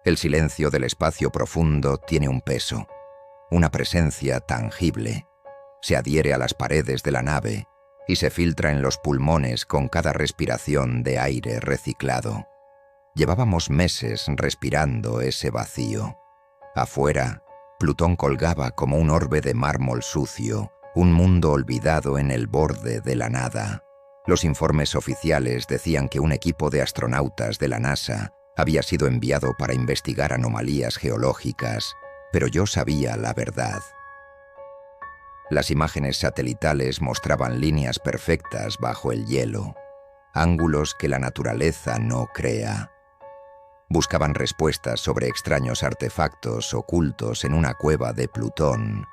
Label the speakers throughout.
Speaker 1: El silencio del espacio profundo tiene un peso, una presencia tangible. Se adhiere a las paredes de la nave y se filtra en los pulmones con cada respiración de aire reciclado. Llevábamos meses respirando ese vacío. Afuera, Plutón colgaba como un orbe de mármol sucio, un mundo olvidado en el borde de la nada. Los informes oficiales decían que un equipo de astronautas de la NASA había sido enviado para investigar anomalías geológicas, pero yo sabía la verdad. Las imágenes satelitales mostraban líneas perfectas bajo el hielo, ángulos que la naturaleza no crea. Buscaban respuestas sobre extraños artefactos ocultos en una cueva de Plutón,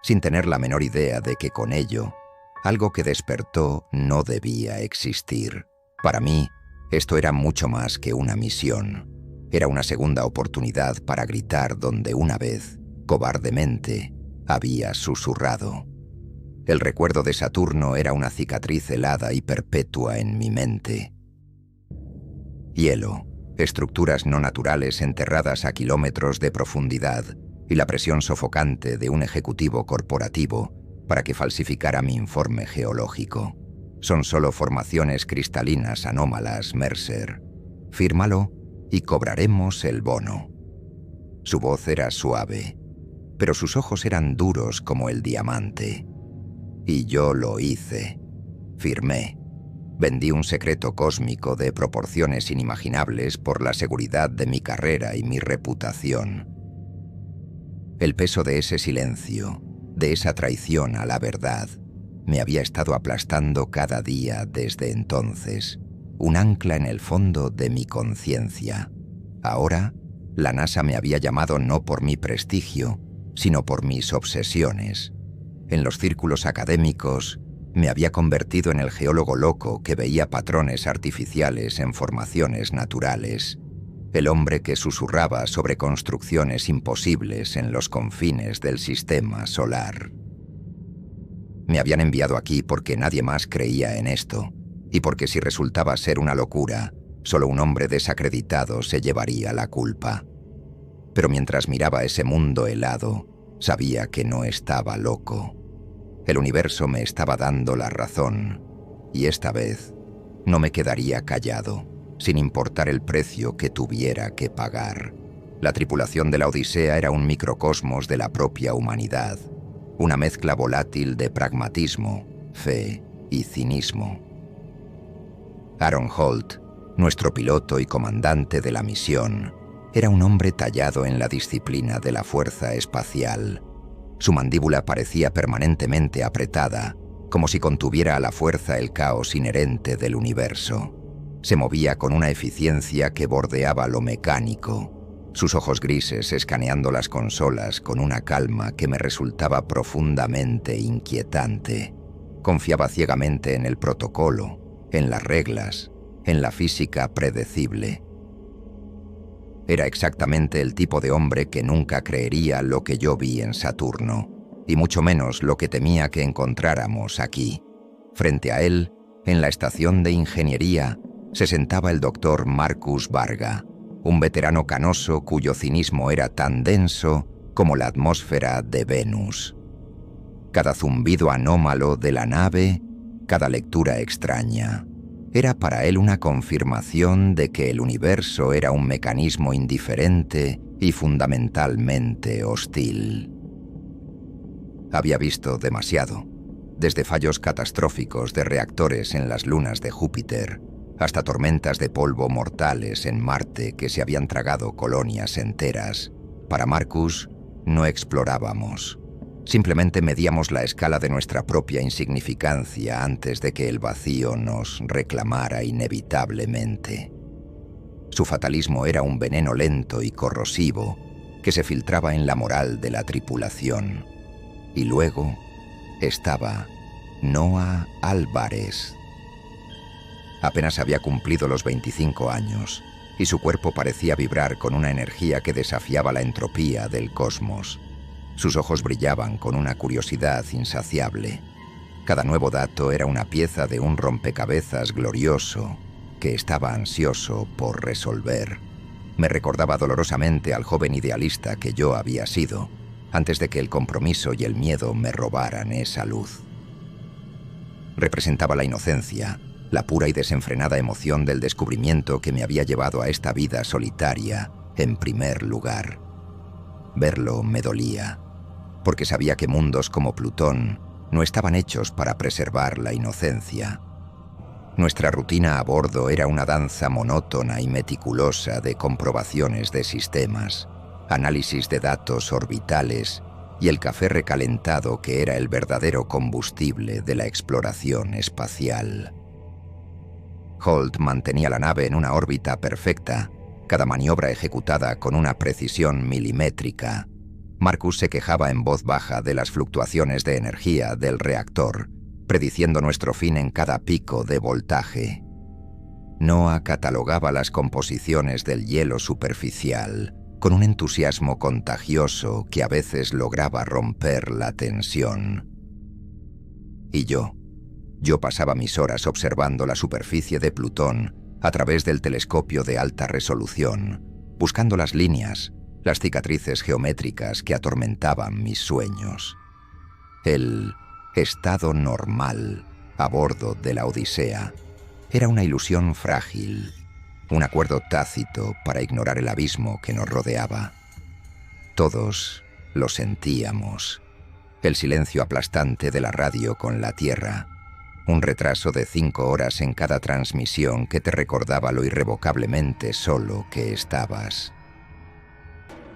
Speaker 1: sin tener la menor idea de que con ello, algo que despertó no debía existir. Para mí, esto era mucho más que una misión. Era una segunda oportunidad para gritar donde una vez, cobardemente, había susurrado. El recuerdo de Saturno era una cicatriz helada y perpetua en mi mente. Hielo, estructuras no naturales enterradas a kilómetros de profundidad y la presión sofocante de un ejecutivo corporativo para que falsificara mi informe geológico. Son solo formaciones cristalinas anómalas, Mercer. Fírmalo y cobraremos el bono. Su voz era suave, pero sus ojos eran duros como el diamante. Y yo lo hice. Firmé. Vendí un secreto cósmico de proporciones inimaginables por la seguridad de mi carrera y mi reputación. El peso de ese silencio, de esa traición a la verdad, me había estado aplastando cada día desde entonces, un ancla en el fondo de mi conciencia. Ahora, la NASA me había llamado no por mi prestigio, sino por mis obsesiones. En los círculos académicos, me había convertido en el geólogo loco que veía patrones artificiales en formaciones naturales, el hombre que susurraba sobre construcciones imposibles en los confines del sistema solar. Me habían enviado aquí porque nadie más creía en esto, y porque si resultaba ser una locura, solo un hombre desacreditado se llevaría la culpa. Pero mientras miraba ese mundo helado, sabía que no estaba loco. El universo me estaba dando la razón, y esta vez no me quedaría callado, sin importar el precio que tuviera que pagar. La tripulación de la Odisea era un microcosmos de la propia humanidad, una mezcla volátil de pragmatismo, fe y cinismo. Aaron Holt, nuestro piloto y comandante de la misión, era un hombre tallado en la disciplina de la fuerza espacial. Su mandíbula parecía permanentemente apretada, como si contuviera a la fuerza el caos inherente del universo. Se movía con una eficiencia que bordeaba lo mecánico, sus ojos grises escaneando las consolas con una calma que me resultaba profundamente inquietante. Confiaba ciegamente en el protocolo, en las reglas, en la física predecible. Era exactamente el tipo de hombre que nunca creería lo que yo vi en Saturno, y mucho menos lo que temía que encontráramos aquí. Frente a él, en la estación de ingeniería, se sentaba el doctor Marcus Varga, un veterano canoso cuyo cinismo era tan denso como la atmósfera de Venus. Cada zumbido anómalo de la nave, cada lectura extraña, era para él una confirmación de que el universo era un mecanismo indiferente y fundamentalmente hostil. Había visto demasiado, desde fallos catastróficos de reactores en las lunas de Júpiter, hasta tormentas de polvo mortales en Marte que se habían tragado colonias enteras. Para Marcus, no explorábamos. Simplemente medíamos la escala de nuestra propia insignificancia antes de que el vacío nos reclamara inevitablemente. Su fatalismo era un veneno lento y corrosivo que se filtraba en la moral de la tripulación. Y luego estaba Noah Álvarez. Apenas había cumplido los 25 años y su cuerpo parecía vibrar con una energía que desafiaba la entropía del cosmos. Sus ojos brillaban con una curiosidad insaciable. Cada nuevo dato era una pieza de un rompecabezas glorioso que estaba ansioso por resolver. Me recordaba dolorosamente al joven idealista que yo había sido, antes de que el compromiso y el miedo me robaran esa luz. Representaba la inocencia, la pura y desenfrenada emoción del descubrimiento que me había llevado a esta vida solitaria, en primer lugar. Verlo me dolía, porque sabía que mundos como Plutón no estaban hechos para preservar la inocencia. Nuestra rutina a bordo era una danza monótona y meticulosa de comprobaciones de sistemas, análisis de datos orbitales y el café recalentado que era el verdadero combustible de la exploración espacial. Holt mantenía la nave en una órbita perfecta, cada maniobra ejecutada con una precisión milimétrica. Marcus se quejaba en voz baja de las fluctuaciones de energía del reactor, prediciendo nuestro fin en cada pico de voltaje. Noah catalogaba las composiciones del hielo superficial con un entusiasmo contagioso que a veces lograba romper la tensión. Y yo pasaba mis horas observando la superficie de Plutón a través del telescopio de alta resolución, buscando las líneas, las cicatrices geométricas que atormentaban mis sueños. El estado normal a bordo de la Odisea era una ilusión frágil, un acuerdo tácito para ignorar el abismo que nos rodeaba. Todos lo sentíamos. El silencio aplastante de la radio con la Tierra, un retraso de 5 horas en cada transmisión que te recordaba lo irrevocablemente solo que estabas.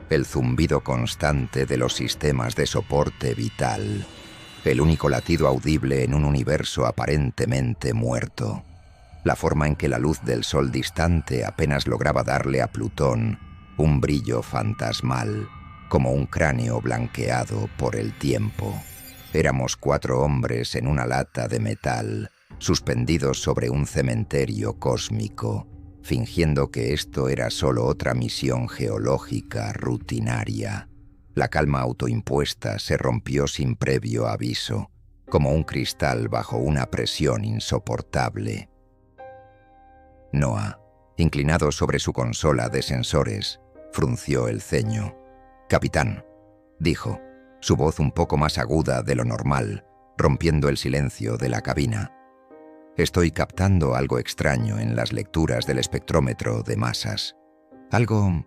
Speaker 1: El zumbido constante de los sistemas de soporte vital, el único latido audible en un universo aparentemente muerto, la forma en que la luz del sol distante apenas lograba darle a Plutón un brillo fantasmal, como un cráneo blanqueado por el tiempo. Éramos 4 hombres en una lata de metal, suspendidos sobre un cementerio cósmico, fingiendo que esto era solo otra misión geológica rutinaria. La calma autoimpuesta se rompió sin previo aviso, como un cristal bajo una presión insoportable. Noah, inclinado sobre su consola de sensores, frunció el ceño. «Capitán», dijo, su voz un poco más aguda de lo normal, rompiendo el silencio de la cabina. «Estoy captando algo extraño en las lecturas del espectrómetro de masas. Algo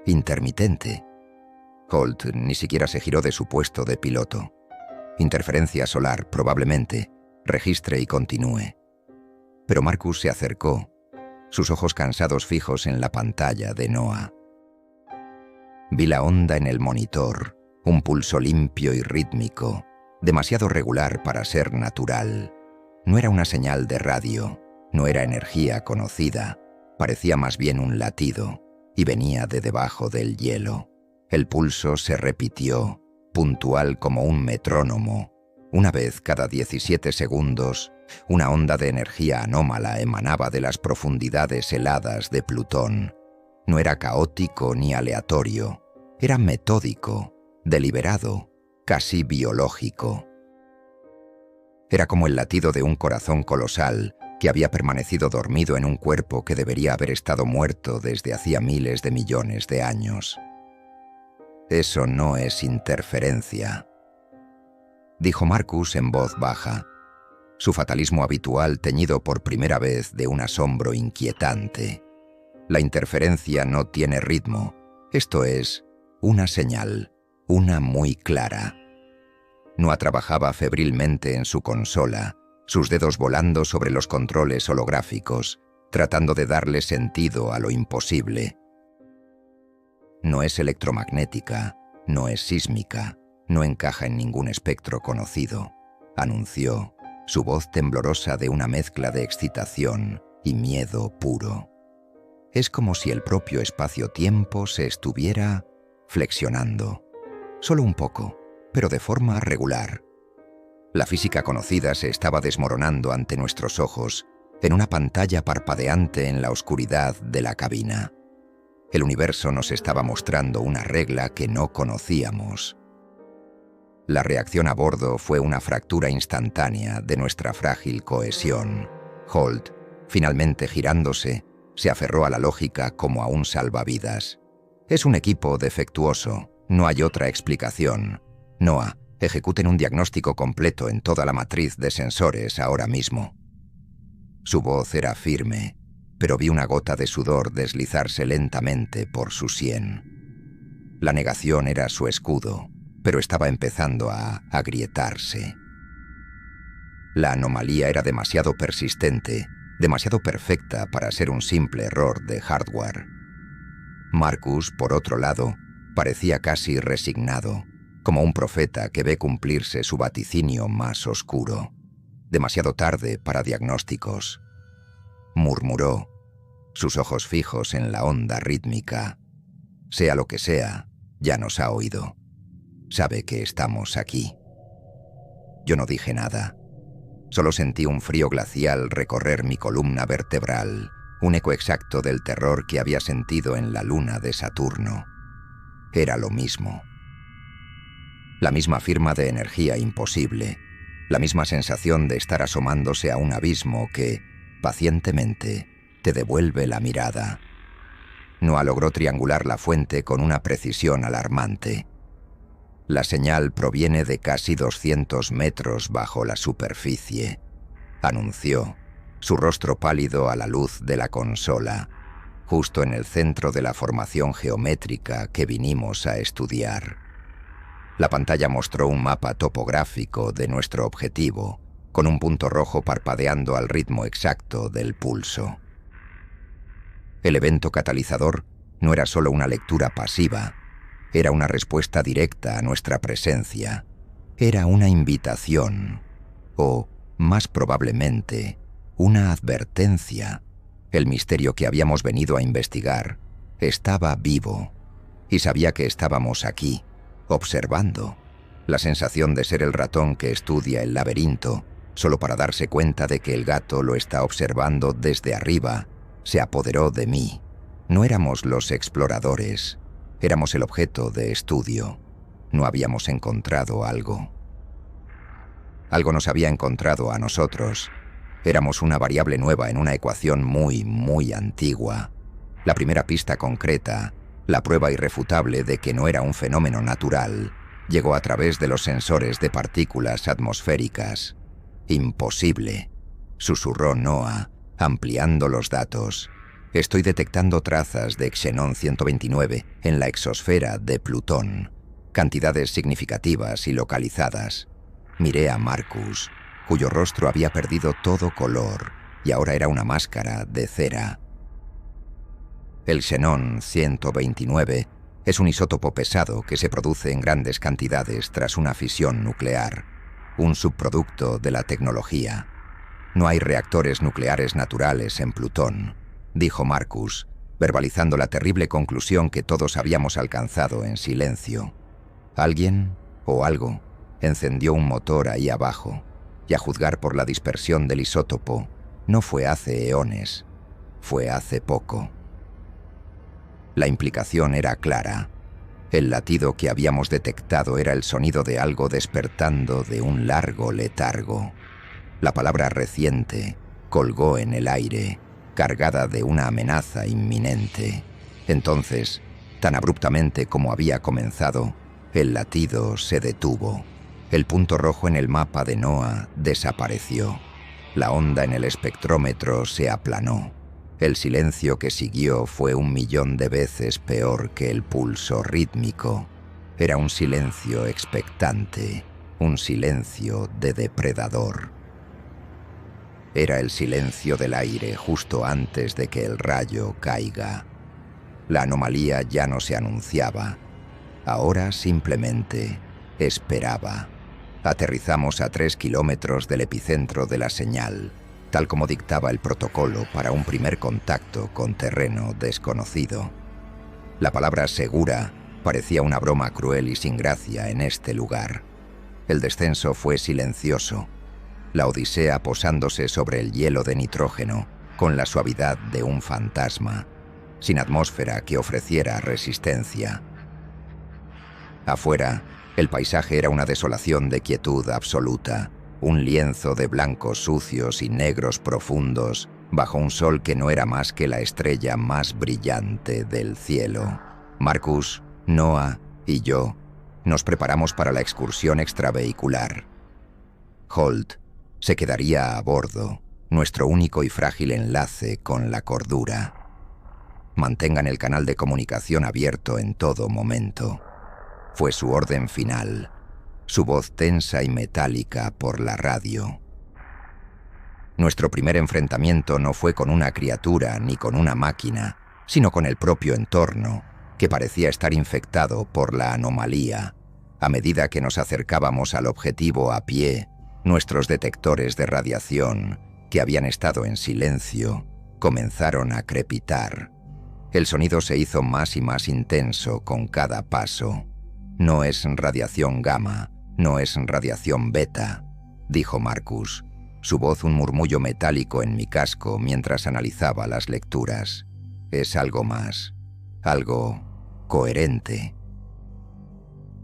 Speaker 1: intermitente». Holt ni siquiera se giró de su puesto de piloto. «Interferencia solar, probablemente. Registre y continúe». Pero Marcus se acercó, sus ojos cansados fijos en la pantalla de Noah. Vi la onda en el monitor, un pulso limpio y rítmico, demasiado regular para ser natural. No era una señal de radio, no era energía conocida, parecía más bien un latido, y venía de debajo del hielo. El pulso se repitió, puntual como un metrónomo. Una vez cada 17 segundos, una onda de energía anómala emanaba de las profundidades heladas de Plutón. No era caótico ni aleatorio, era metódico, deliberado, casi biológico. Era como el latido de un corazón colosal que había permanecido dormido en un cuerpo que debería haber estado muerto desde hacía miles de millones de años. «Eso no es interferencia», dijo Marcus en voz baja, su fatalismo habitual teñido por primera vez de un asombro inquietante. «La interferencia no tiene ritmo, esto es, una señal, una muy clara». Noah trabajaba febrilmente en su consola, sus dedos volando sobre los controles holográficos, tratando de darle sentido a lo imposible. «No es electromagnética, no es sísmica, no encaja en ningún espectro conocido», anunció, su voz temblorosa de una mezcla de excitación y miedo puro. «Es como si el propio espacio-tiempo se estuviera flexionando. Solo un poco, pero de forma regular. La física conocida se estaba desmoronando ante nuestros ojos en una pantalla parpadeante en la oscuridad de la cabina. El universo nos estaba mostrando una regla que no conocíamos. La reacción a bordo fue una fractura instantánea de nuestra frágil cohesión. Holt, finalmente girándose, Se aferró a la lógica como a un salvavidas. Es un equipo defectuoso. No hay otra explicación. Noah, ejecuten un diagnóstico completo en toda la matriz de sensores ahora mismo. Su voz era firme, pero vi una gota de sudor deslizarse lentamente por su sien. La negación era su escudo, pero estaba empezando a agrietarse. La anomalía era demasiado persistente, demasiado perfecta para ser un simple error de hardware. Marcus, por otro lado, parecía casi resignado, como un profeta que ve cumplirse su vaticinio más oscuro. Demasiado tarde para diagnósticos. Murmuró, sus ojos fijos en la onda rítmica. Sea lo que sea, ya nos ha oído. Sabe que estamos aquí. Yo no dije nada. Solo sentí un frío glacial recorrer mi columna vertebral, un eco exacto del terror que había sentido en la luna de Saturno. Era lo mismo. La misma firma de energía imposible, la misma sensación de estar asomándose a un abismo que, pacientemente, te devuelve la mirada. Noah logró triangular la fuente con una precisión alarmante. La señal proviene de casi 200 metros bajo la superficie, anunció, su rostro pálido a la luz de la consola, justo en el centro de la formación geométrica que vinimos a estudiar. La pantalla mostró un mapa topográfico de nuestro objetivo, con un punto rojo parpadeando al ritmo exacto del pulso. El evento catalizador no era solo una lectura pasiva, era una respuesta directa a nuestra presencia. Era una invitación, o, más probablemente, una advertencia. El misterio que habíamos venido a investigar estaba vivo, y sabía que estábamos aquí, observando. La sensación de ser el ratón que estudia el laberinto, solo para darse cuenta de que el gato lo está observando desde arriba, se apoderó de mí. No éramos los exploradores, éramos el objeto de estudio. No habíamos encontrado algo. Algo nos había encontrado a nosotros. Éramos una variable nueva en una ecuación muy, muy antigua. La primera pista concreta, la prueba irrefutable de que no era un fenómeno natural, llegó a través de los sensores de partículas atmosféricas. Imposible, susurró Noah, ampliando los datos. Estoy detectando trazas de xenón 129 en la exosfera de Plutón, cantidades significativas y localizadas. Miré a Marcus, cuyo rostro había perdido todo color y ahora era una máscara de cera. El xenón 129 es un isótopo pesado que se produce en grandes cantidades tras una fisión nuclear, un subproducto de la tecnología. No hay reactores nucleares naturales en Plutón, dijo Marcus, verbalizando la terrible conclusión que todos habíamos alcanzado en silencio. Alguien, o algo, encendió un motor ahí abajo, y a juzgar por la dispersión del isótopo, no fue hace eones, fue hace poco. La implicación era clara. El latido que habíamos detectado era el sonido de algo despertando de un largo letargo. La palabra reciente colgó en el aire, cargada de una amenaza inminente. Entonces, tan abruptamente como había comenzado, el latido se detuvo. El punto rojo en el mapa de Noah desapareció. La onda en el espectrómetro se aplanó. El silencio que siguió fue 1.000.000 de veces peor que el pulso rítmico. Era un silencio expectante, un silencio de depredador. Era el silencio del aire justo antes de que el rayo caiga. La anomalía ya no se anunciaba. Ahora simplemente esperaba. Aterrizamos a 3 kilómetros del epicentro de la señal, tal como dictaba el protocolo para un primer contacto con terreno desconocido. La palabra segura parecía una broma cruel y sin gracia en este lugar. El descenso fue silencioso, la odisea posándose sobre el hielo de nitrógeno con la suavidad de un fantasma, sin atmósfera que ofreciera resistencia. Afuera, el paisaje era una desolación de quietud absoluta, un lienzo de blancos sucios y negros profundos bajo un sol que no era más que la estrella más brillante del cielo. Marcus, Noah y yo nos preparamos para la excursión extravehicular. Holt se quedaría a bordo, nuestro único y frágil enlace con la cordura. Mantengan el canal de comunicación abierto en todo momento. Fue su orden final, su voz tensa y metálica por la radio. Nuestro primer enfrentamiento no fue con una criatura ni con una máquina, sino con el propio entorno, que parecía estar infectado por la anomalía. A medida que nos acercábamos al objetivo a pie, nuestros detectores de radiación, que habían estado en silencio, comenzaron a crepitar. El sonido se hizo más y más intenso con cada paso. «No es radiación gamma, no es radiación beta», dijo Marcus, su voz un murmullo metálico en mi casco mientras analizaba las lecturas. «Es algo más, algo coherente».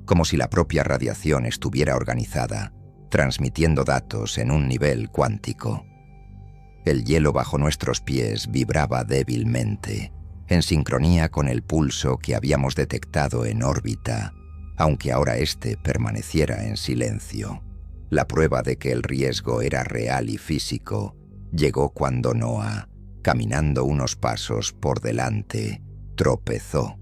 Speaker 1: Como si la propia radiación estuviera organizada, transmitiendo datos en un nivel cuántico. El hielo bajo nuestros pies vibraba débilmente, en sincronía con el pulso que habíamos detectado en órbita, aunque ahora éste permaneciera en silencio. La prueba de que el riesgo era real y físico llegó cuando Noah, caminando unos pasos por delante, tropezó.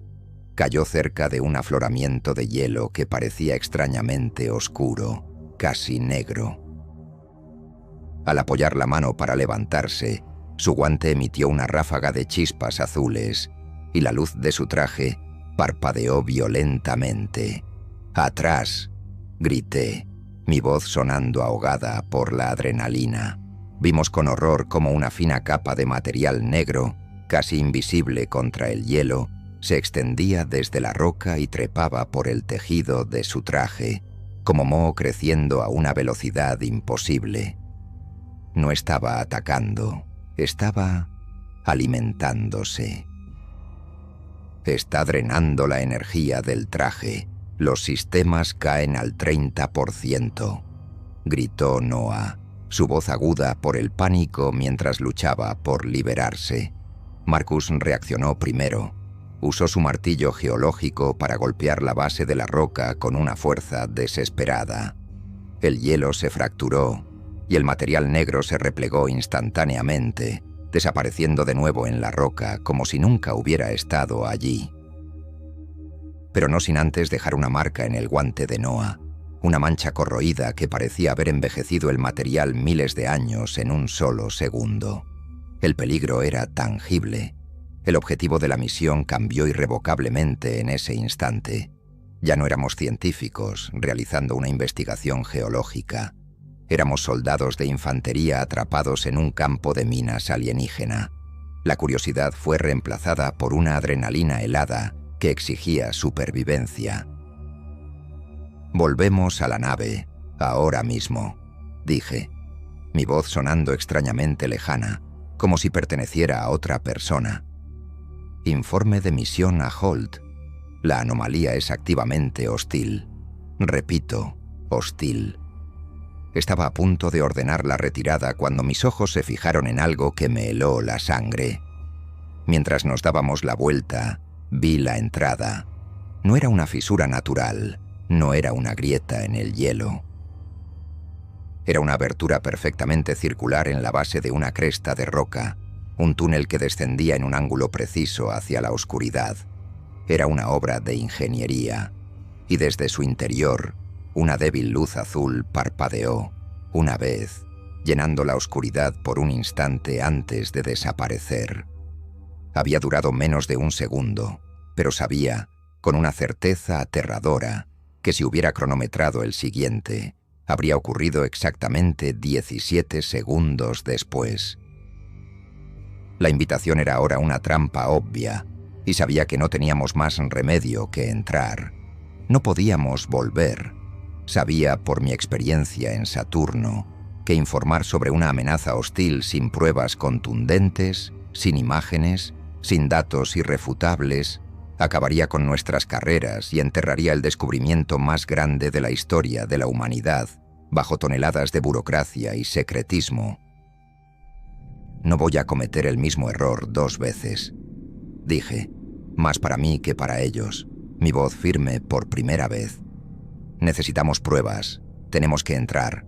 Speaker 1: Cayó cerca de un afloramiento de hielo que parecía extrañamente oscuro, casi negro. Al apoyar la mano para levantarse, su guante emitió una ráfaga de chispas azules y la luz de su traje parpadeó violentamente. «¡Atrás!», grité, mi voz sonando ahogada por la adrenalina. Vimos con horror cómo una fina capa de material negro, casi invisible contra el hielo, se extendía desde la roca y trepaba por el tejido de su traje, como moho creciendo a una velocidad imposible. No estaba atacando, estaba alimentándose. «Está drenando la energía del traje. Los sistemas caen al 30%, gritó Noah, su voz aguda por el pánico mientras luchaba por liberarse. Marcus reaccionó primero. Usó su martillo geológico para golpear la base de la roca con una fuerza desesperada. El hielo se fracturó y el material negro se replegó instantáneamente, desapareciendo de nuevo en la roca como si nunca hubiera estado allí. Pero no sin antes dejar una marca en el guante de Noah, una mancha corroída que parecía haber envejecido el material miles de años en un solo segundo. El peligro era tangible. El objetivo de la misión cambió irrevocablemente en ese instante. Ya no éramos científicos realizando una investigación geológica. Éramos soldados de infantería atrapados en un campo de minas alienígena. La curiosidad fue reemplazada por una adrenalina helada que exigía supervivencia. «Volvemos a la nave, ahora mismo», dije, mi voz sonando extrañamente lejana, como si perteneciera a otra persona. «Informe de misión a Holt. La anomalía es activamente hostil. Repito, hostil». Estaba a punto de ordenar la retirada cuando mis ojos se fijaron en algo que me heló la sangre. Mientras nos dábamos la vuelta, vi la entrada. No era una fisura natural, no era una grieta en el hielo. Era una abertura perfectamente circular en la base de una cresta de roca, un túnel que descendía en un ángulo preciso hacia la oscuridad. Era una obra de ingeniería, y desde su interior, una débil luz azul parpadeó, una vez, llenando la oscuridad por un instante antes de desaparecer. Había durado menos de un segundo, pero sabía, con una certeza aterradora, que si hubiera cronometrado el siguiente, habría ocurrido exactamente 17 segundos después. La invitación era ahora una trampa obvia, y sabía que no teníamos más remedio que entrar. No podíamos volver. Sabía, por mi experiencia en Saturno, que informar sobre una amenaza hostil sin pruebas contundentes, sin imágenes, sin datos irrefutables, acabaría con nuestras carreras y enterraría el descubrimiento más grande de la historia de la humanidad, bajo toneladas de burocracia y secretismo. no voy a cometer el mismo error 2 veces. Dije, más para mí que para ellos, mi voz firme por primera vez. Necesitamos pruebas, tenemos que entrar.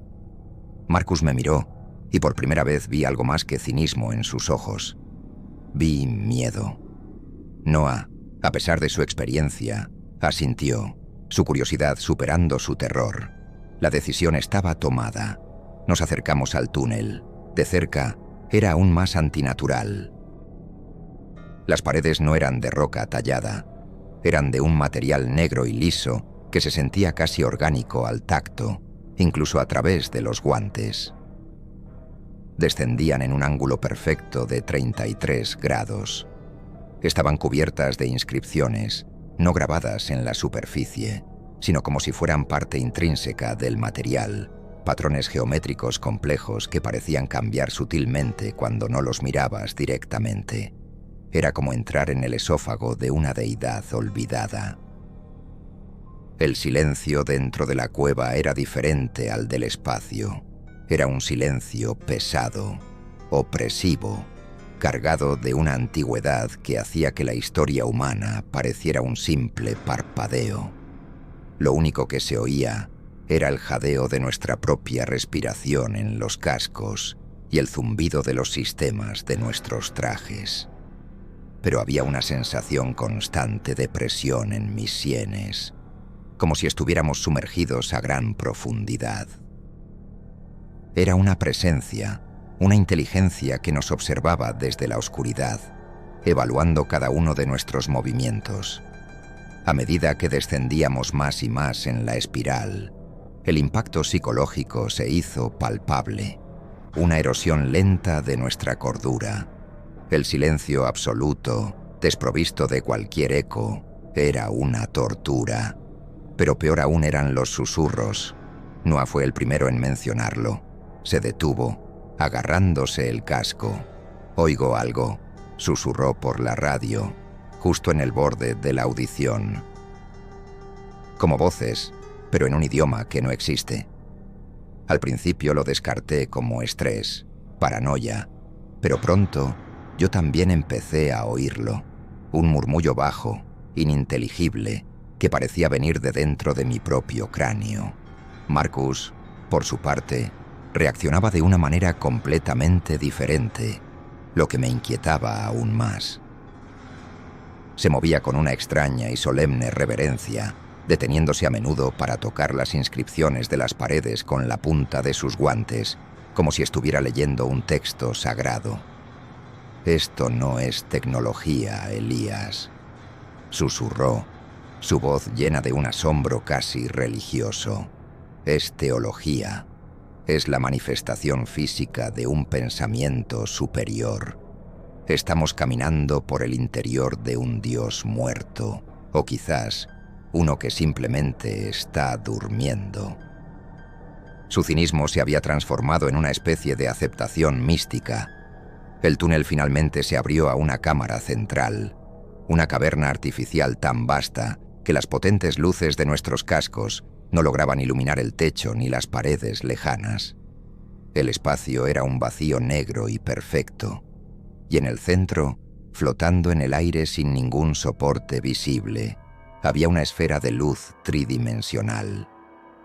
Speaker 1: Marcus me miró, y por primera vez vi algo más que cinismo en sus ojos. Vi miedo. Noah, a pesar de su experiencia, asintió, su curiosidad superando su terror. La decisión estaba tomada. Nos acercamos al túnel. De cerca, era aún más antinatural. Las paredes no eran de roca tallada. Eran de un material negro y liso que se sentía casi orgánico al tacto, incluso a través de los guantes. Descendían en un ángulo perfecto de 33 grados. Estaban cubiertas de inscripciones, no grabadas en la superficie, sino como si fueran parte intrínseca del material, patrones geométricos complejos que parecían cambiar sutilmente cuando no los mirabas directamente. Era como entrar en el esófago de una deidad olvidada. El silencio dentro de la cueva era diferente al del espacio. Era un silencio pesado, opresivo, cargado de una antigüedad que hacía que la historia humana pareciera un simple parpadeo. Lo único que se oía era el jadeo de nuestra propia respiración en los cascos y el zumbido de los sistemas de nuestros trajes. Pero había una sensación constante de presión en mis sienes, como si estuviéramos sumergidos a gran profundidad. Era una presencia, una inteligencia que nos observaba desde la oscuridad, evaluando cada uno de nuestros movimientos. A medida que descendíamos más y más en la espiral, el impacto psicológico se hizo palpable, una erosión lenta de nuestra cordura. El silencio absoluto, desprovisto de cualquier eco, era una tortura. Pero peor aún eran los susurros. Noah fue el primero en mencionarlo. Se detuvo, agarrándose el casco. «Oigo algo», susurró por la radio, justo en el borde de la audición. Como voces, pero en un idioma que no existe. Al principio lo descarté como estrés, paranoia, pero pronto yo también empecé a oírlo. Un murmullo bajo, ininteligible, que parecía venir de dentro de mi propio cráneo. Marcus, por su parte, reaccionaba de una manera completamente diferente, lo que me inquietaba aún más. Se movía con una extraña y solemne reverencia, deteniéndose a menudo para tocar las inscripciones de las paredes con la punta de sus guantes, como si estuviera leyendo un texto sagrado. «Esto no es tecnología, Elías», susurró, su voz llena de un asombro casi religioso. «Es teología. Es la manifestación física de un pensamiento superior. Estamos caminando por el interior de un Dios muerto, o quizás uno que simplemente está durmiendo». Su cinismo se había transformado en una especie de aceptación mística. El túnel finalmente se abrió a una cámara central, una caverna artificial tan vasta que las potentes luces de nuestros cascos no lograban iluminar el techo ni las paredes lejanas. El espacio era un vacío negro y perfecto, y en el centro, flotando en el aire sin ningún soporte visible, había una esfera de luz tridimensional.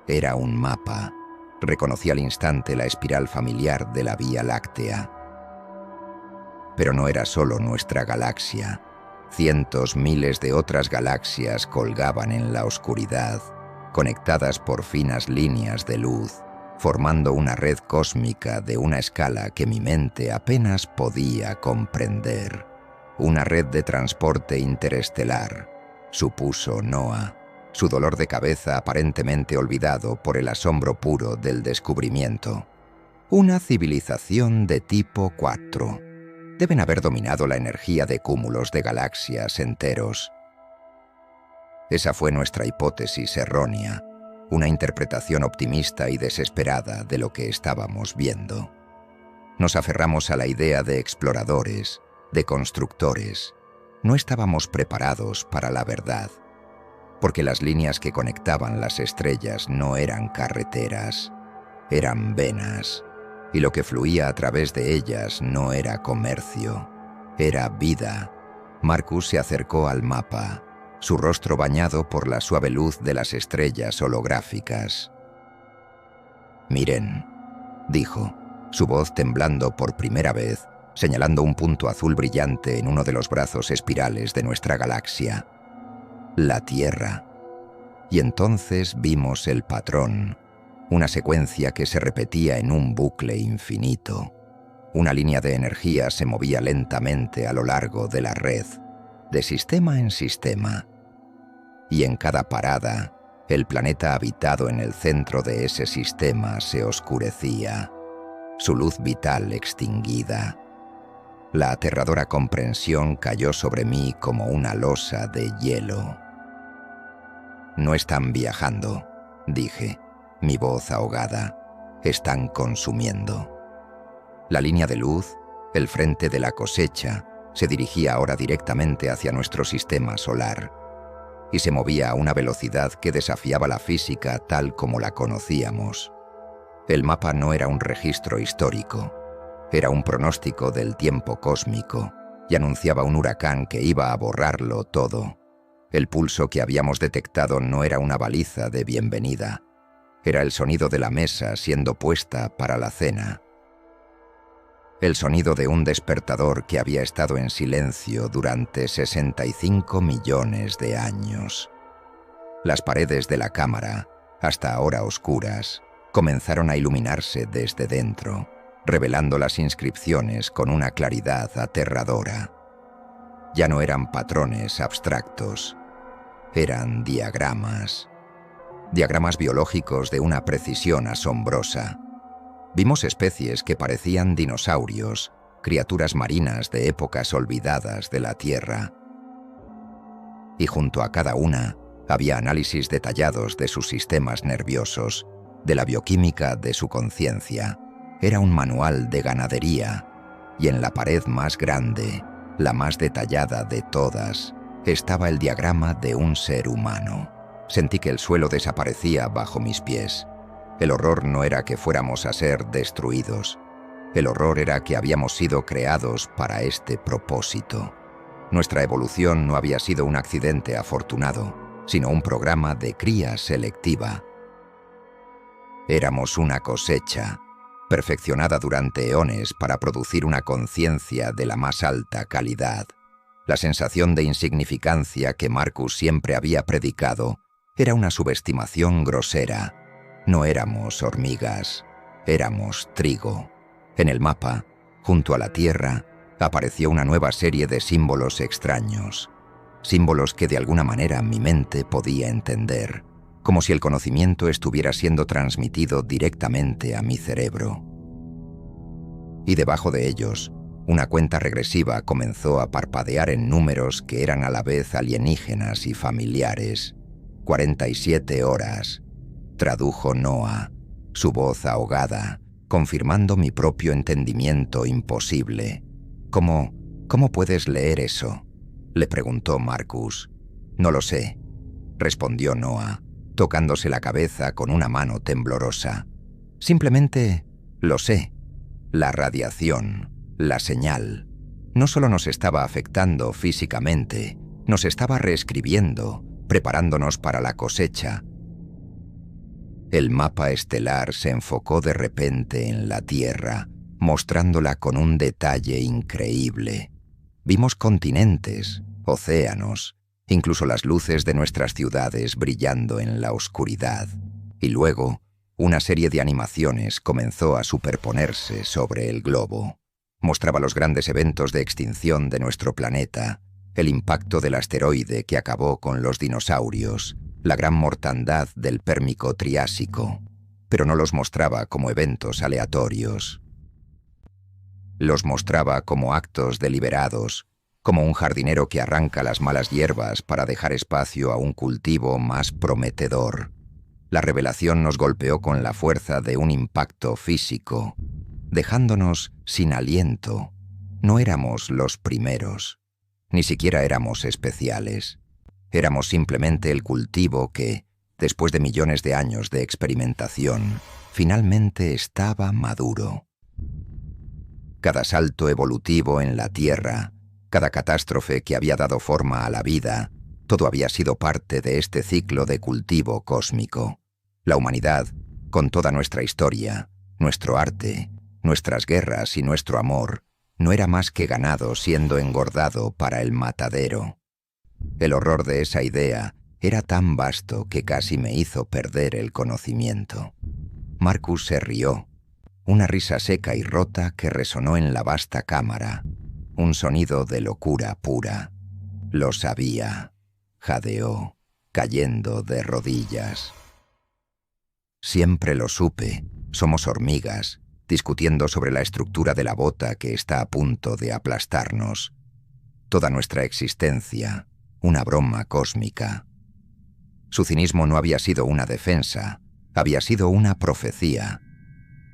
Speaker 1: Era un mapa. Reconocí al instante la espiral familiar de la Vía Láctea. Pero no era solo nuestra galaxia. Cientos, miles de otras galaxias colgaban en la oscuridad, conectadas por finas líneas de luz, formando una red cósmica de una escala que mi mente apenas podía comprender. Una red de transporte interestelar, supuso Noah, su dolor de cabeza aparentemente olvidado por el asombro puro del descubrimiento. Una civilización de tipo 4. Deben haber dominado la energía de cúmulos de galaxias enteros. Esa fue nuestra hipótesis errónea, una interpretación optimista y desesperada de lo que estábamos viendo. Nos aferramos a la idea de exploradores, de constructores. No estábamos preparados para la verdad, porque las líneas que conectaban las estrellas no eran carreteras, eran venas, y lo que fluía a través de ellas no era comercio, era vida. Marcus se acercó al mapa, su rostro bañado por la suave luz de las estrellas holográficas. «Miren», dijo, su voz temblando por primera vez, señalando un punto azul brillante en uno de los brazos espirales de nuestra galaxia. «La Tierra». Y entonces vimos el patrón, una secuencia que se repetía en un bucle infinito. Una línea de energía se movía lentamente a lo largo de la red, de sistema en sistema. Y en cada parada, el planeta habitado en el centro de ese sistema se oscurecía, su luz vital extinguida. La aterradora comprensión cayó sobre mí como una losa de hielo. «No están viajando», dije, mi voz ahogada. «Están consumiendo». La línea de luz, el frente de la cosecha, se dirigía ahora directamente hacia nuestro sistema solar y se movía a una velocidad que desafiaba la física tal como la conocíamos. El mapa no era un registro histórico, era un pronóstico del tiempo cósmico y anunciaba un huracán que iba a borrarlo todo. El pulso que habíamos detectado no era una baliza de bienvenida, era el sonido de la mesa siendo puesta para la cena. El sonido de un despertador que había estado en silencio durante 65 millones de años. Las paredes de la cámara, hasta ahora oscuras, comenzaron a iluminarse desde dentro, revelando las inscripciones con una claridad aterradora. Ya no eran patrones abstractos, eran diagramas. Diagramas biológicos de una precisión asombrosa. Vimos especies que parecían dinosaurios, criaturas marinas de épocas olvidadas de la Tierra. Y junto a cada una había análisis detallados de sus sistemas nerviosos, de la bioquímica de su conciencia. Era un manual de ganadería, y en la pared más grande, la más detallada de todas, estaba el diagrama de un ser humano. Sentí que el suelo desaparecía bajo mis pies. El horror no era que fuéramos a ser destruidos. El horror era que habíamos sido creados para este propósito. Nuestra evolución no había sido un accidente afortunado, sino un programa de cría selectiva. Éramos una cosecha, perfeccionada durante eones para producir una conciencia de la más alta calidad. La sensación de insignificancia que Marcus siempre había predicado era una subestimación grosera. No éramos hormigas, éramos trigo. En el mapa, junto a la Tierra, apareció una nueva serie de símbolos extraños. Símbolos que de alguna manera mi mente podía entender, como si el conocimiento estuviera siendo transmitido directamente a mi cerebro. Y debajo de ellos, una cuenta regresiva comenzó a parpadear en números que eran a la vez alienígenas y familiares. 47 horas, tradujo Noah, su voz ahogada, confirmando mi propio entendimiento imposible. ¿Cómo puedes leer eso?, le preguntó Marcus. «No lo sé», respondió Noah, tocándose la cabeza con una mano temblorosa. «Simplemente lo sé. La radiación, la señal, no solo nos estaba afectando físicamente, nos estaba reescribiendo, preparándonos para la cosecha». El mapa estelar se enfocó de repente en la Tierra, mostrándola con un detalle increíble. Vimos continentes, océanos, incluso las luces de nuestras ciudades brillando en la oscuridad. Y luego, una serie de animaciones comenzó a superponerse sobre el globo. Mostraba los grandes eventos de extinción de nuestro planeta, el impacto del asteroide que acabó con los dinosaurios, la gran mortandad del Pérmico Triásico, pero no los mostraba como eventos aleatorios. Los mostraba como actos deliberados, como un jardinero que arranca las malas hierbas para dejar espacio a un cultivo más prometedor. La revelación nos golpeó con la fuerza de un impacto físico, dejándonos sin aliento. No éramos los primeros, ni siquiera éramos especiales. Éramos simplemente el cultivo que, después de millones de años de experimentación, finalmente estaba maduro. cada salto evolutivo en la Tierra, cada catástrofe que había dado forma a la vida, todo había sido parte de este ciclo de cultivo cósmico. La humanidad, con toda nuestra historia, nuestro arte, nuestras guerras y nuestro amor, no era más que ganado siendo engordado para el matadero. El horror de esa idea era tan vasto que casi me hizo perder el conocimiento. Marcus se rió, una risa seca y rota que resonó en la vasta cámara, un sonido de locura pura. Lo sabía, jadeó, cayendo de rodillas. Siempre lo supe, somos hormigas, discutiendo sobre la estructura de la bota que está a punto de aplastarnos. Toda nuestra existencia, una broma cósmica. Su cinismo no había sido una defensa, había sido una profecía.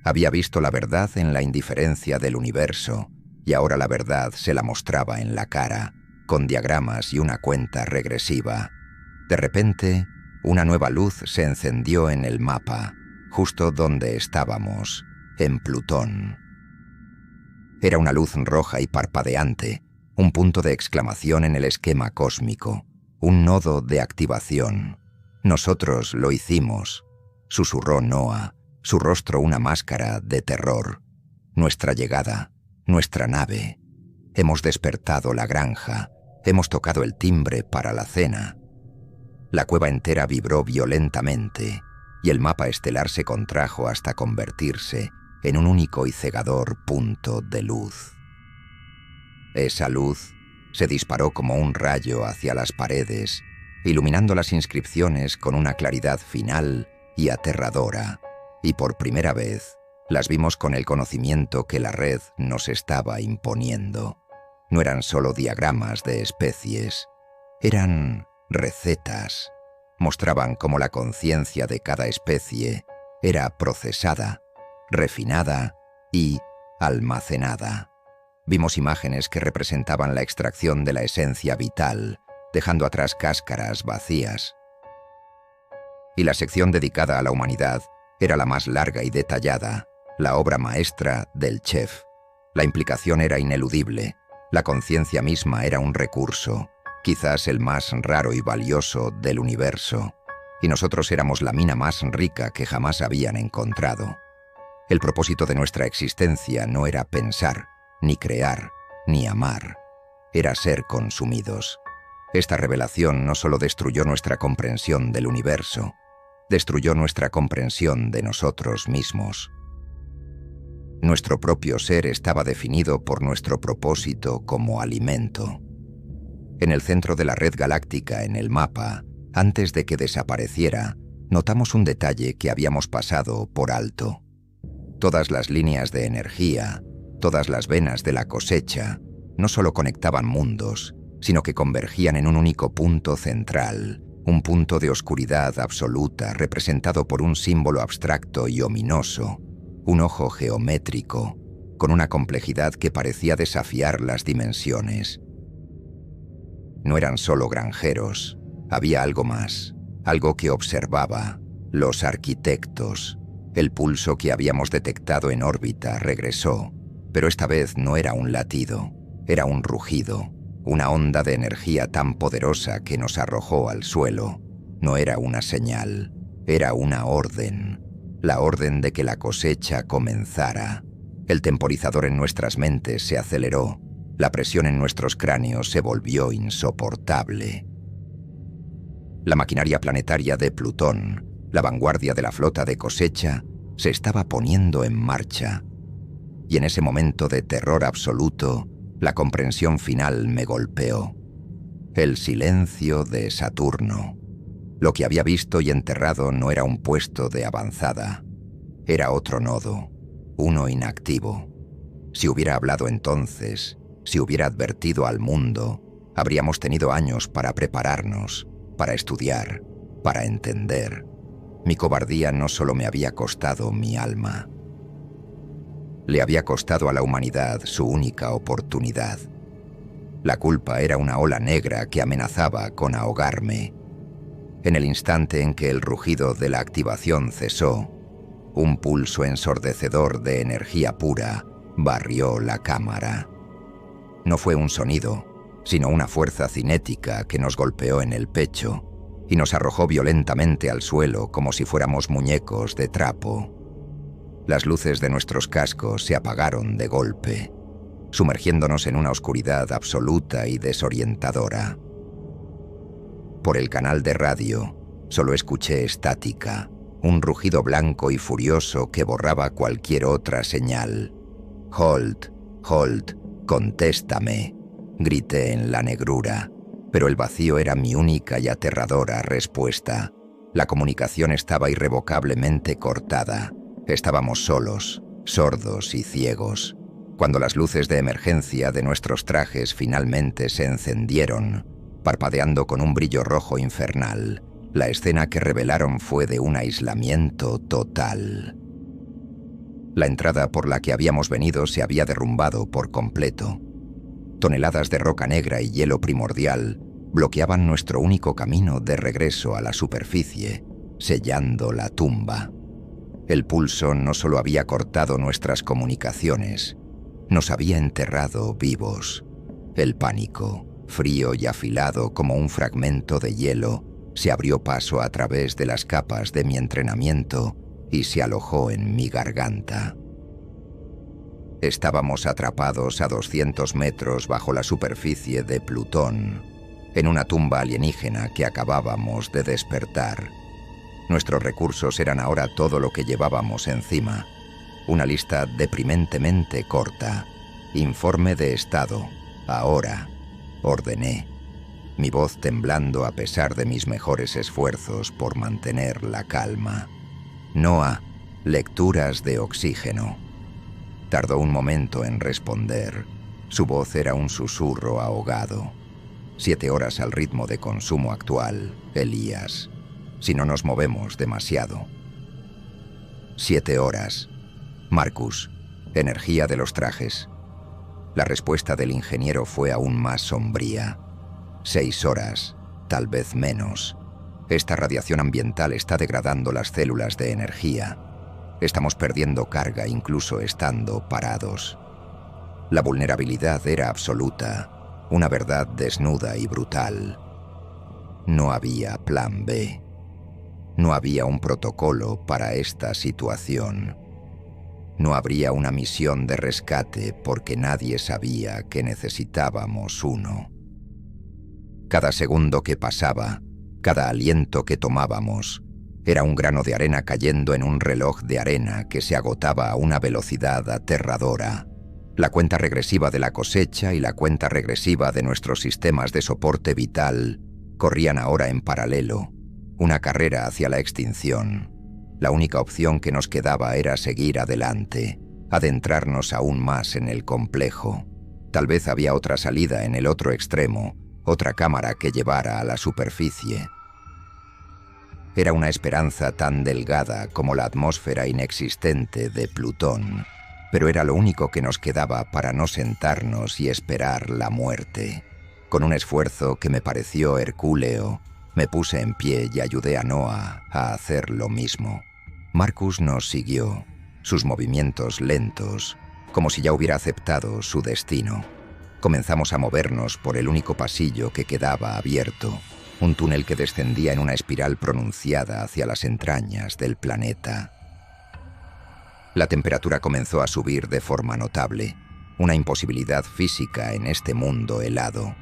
Speaker 1: Había visto la verdad en la indiferencia del universo, y ahora la verdad se la mostraba en la cara, con diagramas y una cuenta regresiva. De repente, una nueva luz se encendió en el mapa, justo donde estábamos, en Plutón. Era una luz roja y parpadeante, un punto de exclamación en el esquema cósmico, un nodo de activación. Nosotros lo hicimos, susurró Noah, su rostro una máscara de terror. Nuestra llegada, nuestra nave. Hemos despertado la granja, hemos tocado el timbre para la cena. La cueva entera vibró violentamente y el mapa estelar se contrajo hasta convertirse en un único y cegador punto de luz. Esa luz se disparó como un rayo hacia las paredes, iluminando las inscripciones con una claridad final y aterradora, y por primera vez las vimos con el conocimiento que la red nos estaba imponiendo. No eran solo diagramas de especies, eran recetas. Mostraban cómo la conciencia de cada especie era procesada, refinada y almacenada. Vimos imágenes que representaban la extracción de la esencia vital, dejando atrás cáscaras vacías. Y la sección dedicada a la humanidad era la más larga y detallada, la obra maestra del chef. La implicación era ineludible, la conciencia misma era un recurso, quizás el más raro y valioso del universo, y nosotros éramos la mina más rica que jamás habían encontrado. El propósito de nuestra existencia no era pensar, ni crear, ni amar, era ser consumidos. Esta revelación no solo destruyó nuestra comprensión del universo, destruyó nuestra comprensión de nosotros mismos. Nuestro propio ser estaba definido por nuestro propósito como alimento. En el centro de la red galáctica, en el mapa, antes de que desapareciera, notamos un detalle que habíamos pasado por alto. Todas las líneas de energía, todas las venas de la cosecha, no solo conectaban mundos, sino que convergían en un único punto central, un punto de oscuridad absoluta representado por un símbolo abstracto y ominoso, un ojo geométrico, con una complejidad que parecía desafiar las dimensiones. No eran solo granjeros, había algo más, algo que observaba, los arquitectos. El pulso que habíamos detectado en órbita regresó, pero esta vez no era un latido, era un rugido, una onda de energía tan poderosa que nos arrojó al suelo. No era una señal, era una orden, la orden de que la cosecha comenzara. El temporizador en nuestras mentes se aceleró, la presión en nuestros cráneos se volvió insoportable. La maquinaria planetaria de Plutón, la vanguardia de la flota de cosecha, se estaba poniendo en marcha. Y en ese momento de terror absoluto, la comprensión final me golpeó. El silencio de Saturno. Lo que había visto y enterrado no era un puesto de avanzada. Era otro nodo, uno inactivo. Si hubiera hablado entonces, si hubiera advertido al mundo, habríamos tenido años para prepararnos, para estudiar, para entender. Mi cobardía no solo me había costado mi alma. Le había costado a la humanidad su única oportunidad. La culpa era una ola negra que amenazaba con ahogarme. En el instante en que el rugido de la activación cesó, un pulso ensordecedor de energía pura barrió la cámara. No fue un sonido, sino una fuerza cinética que nos golpeó en el pecho y nos arrojó violentamente al suelo como si fuéramos muñecos de trapo. Las luces de nuestros cascos se apagaron de golpe, sumergiéndonos en una oscuridad absoluta y desorientadora. Por el canal de radio solo escuché estática, un rugido blanco y furioso que borraba cualquier otra señal. «Holt, Holt, contéstame», grité en la negrura, pero el vacío era mi única y aterradora respuesta. La comunicación estaba irrevocablemente cortada. Estábamos solos, sordos y ciegos. Cuando las luces de emergencia de nuestros trajes finalmente se encendieron, parpadeando con un brillo rojo infernal, la escena que revelaron fue de un aislamiento total. La entrada por la que habíamos venido se había derrumbado por completo. Toneladas de roca negra y hielo primordial bloqueaban nuestro único camino de regreso a la superficie, sellando la tumba. El pulso no solo había cortado nuestras comunicaciones, nos había enterrado vivos. El pánico, frío y afilado como un fragmento de hielo, se abrió paso a través de las capas de mi entrenamiento y se alojó en mi garganta. Estábamos atrapados a 200 metros bajo la superficie de Plutón, en una tumba alienígena que acabábamos de despertar. Nuestros recursos eran ahora todo lo que llevábamos encima. Una lista deprimentemente corta. Informe de estado. Ahora. Ordené. Mi voz temblando a pesar de mis mejores esfuerzos por mantener la calma. Noah, lecturas de oxígeno. Tardó un momento en responder. Su voz era un susurro ahogado. 7 horas al ritmo de consumo actual, Elías. Si no nos movemos demasiado. 7 horas. Marcus, energía de los trajes. La respuesta del ingeniero fue aún más sombría. 6 horas, tal vez menos. Esta radiación ambiental está degradando las células de energía. Estamos perdiendo carga incluso estando parados. La vulnerabilidad era absoluta, una verdad desnuda y brutal. No había plan B. No había un protocolo para esta situación. No habría una misión de rescate porque nadie sabía que necesitábamos uno. Cada segundo que pasaba, cada aliento que tomábamos, era un grano de arena cayendo en un reloj de arena que se agotaba a una velocidad aterradora. La cuenta regresiva de la cosecha y la cuenta regresiva de nuestros sistemas de soporte vital corrían ahora en paralelo, una carrera hacia la extinción. La única opción que nos quedaba era seguir adelante, adentrarnos aún más en el complejo. Tal vez había otra salida en el otro extremo, otra cámara que llevara a la superficie. Era una esperanza tan delgada como la atmósfera inexistente de Plutón, pero era lo único que nos quedaba para no sentarnos y esperar la muerte. Con un esfuerzo que me pareció hercúleo, me puse en pie y ayudé a Noah a hacer lo mismo. Marcus nos siguió, sus movimientos lentos, como si ya hubiera aceptado su destino. Comenzamos a movernos por el único pasillo que quedaba abierto, un túnel que descendía en una espiral pronunciada hacia las entrañas del planeta. La temperatura comenzó a subir de forma notable, una imposibilidad física en este mundo helado.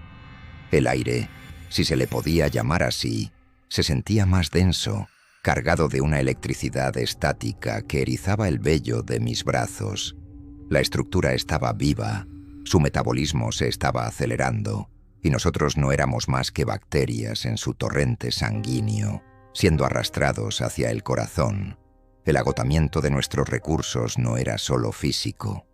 Speaker 1: El aire, si se le podía llamar así, se sentía más denso, cargado de una electricidad estática que erizaba el vello de mis brazos. La estructura estaba viva, su metabolismo se estaba acelerando, y nosotros no éramos más que bacterias en su torrente sanguíneo, siendo arrastrados hacia el corazón. El agotamiento de nuestros recursos no era solo físico.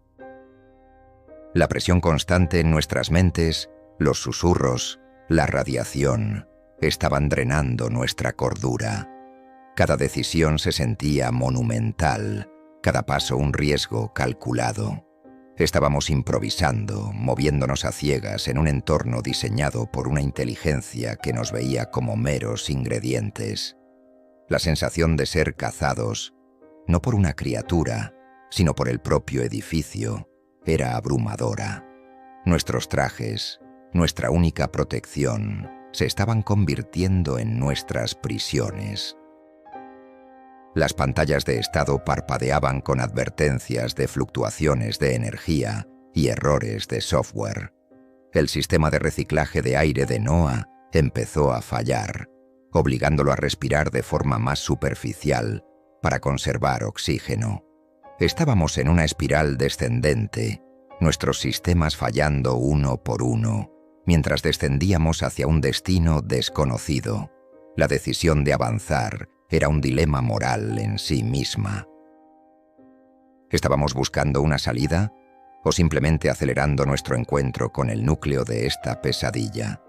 Speaker 1: La presión constante en nuestras mentes, los susurros, la radiación, estaban drenando nuestra cordura. Cada decisión se sentía monumental, cada paso un riesgo calculado. Estábamos improvisando, moviéndonos a ciegas en un entorno diseñado por una inteligencia que nos veía como meros ingredientes. La sensación de ser cazados, no por una criatura, sino por el propio edificio, era abrumadora. Nuestros trajes, nuestra única protección, se estaban convirtiendo en nuestras prisiones. Las pantallas de estado parpadeaban con advertencias de fluctuaciones de energía y errores de software. El sistema de reciclaje de aire de NOAA empezó a fallar, obligándolo a respirar de forma más superficial para conservar oxígeno. Estábamos en una espiral descendente, nuestros sistemas fallando uno por uno, mientras descendíamos hacia un destino desconocido. La decisión de avanzar era un dilema moral en sí misma. ¿Estábamos buscando una salida o simplemente acelerando nuestro encuentro con el núcleo de esta pesadilla?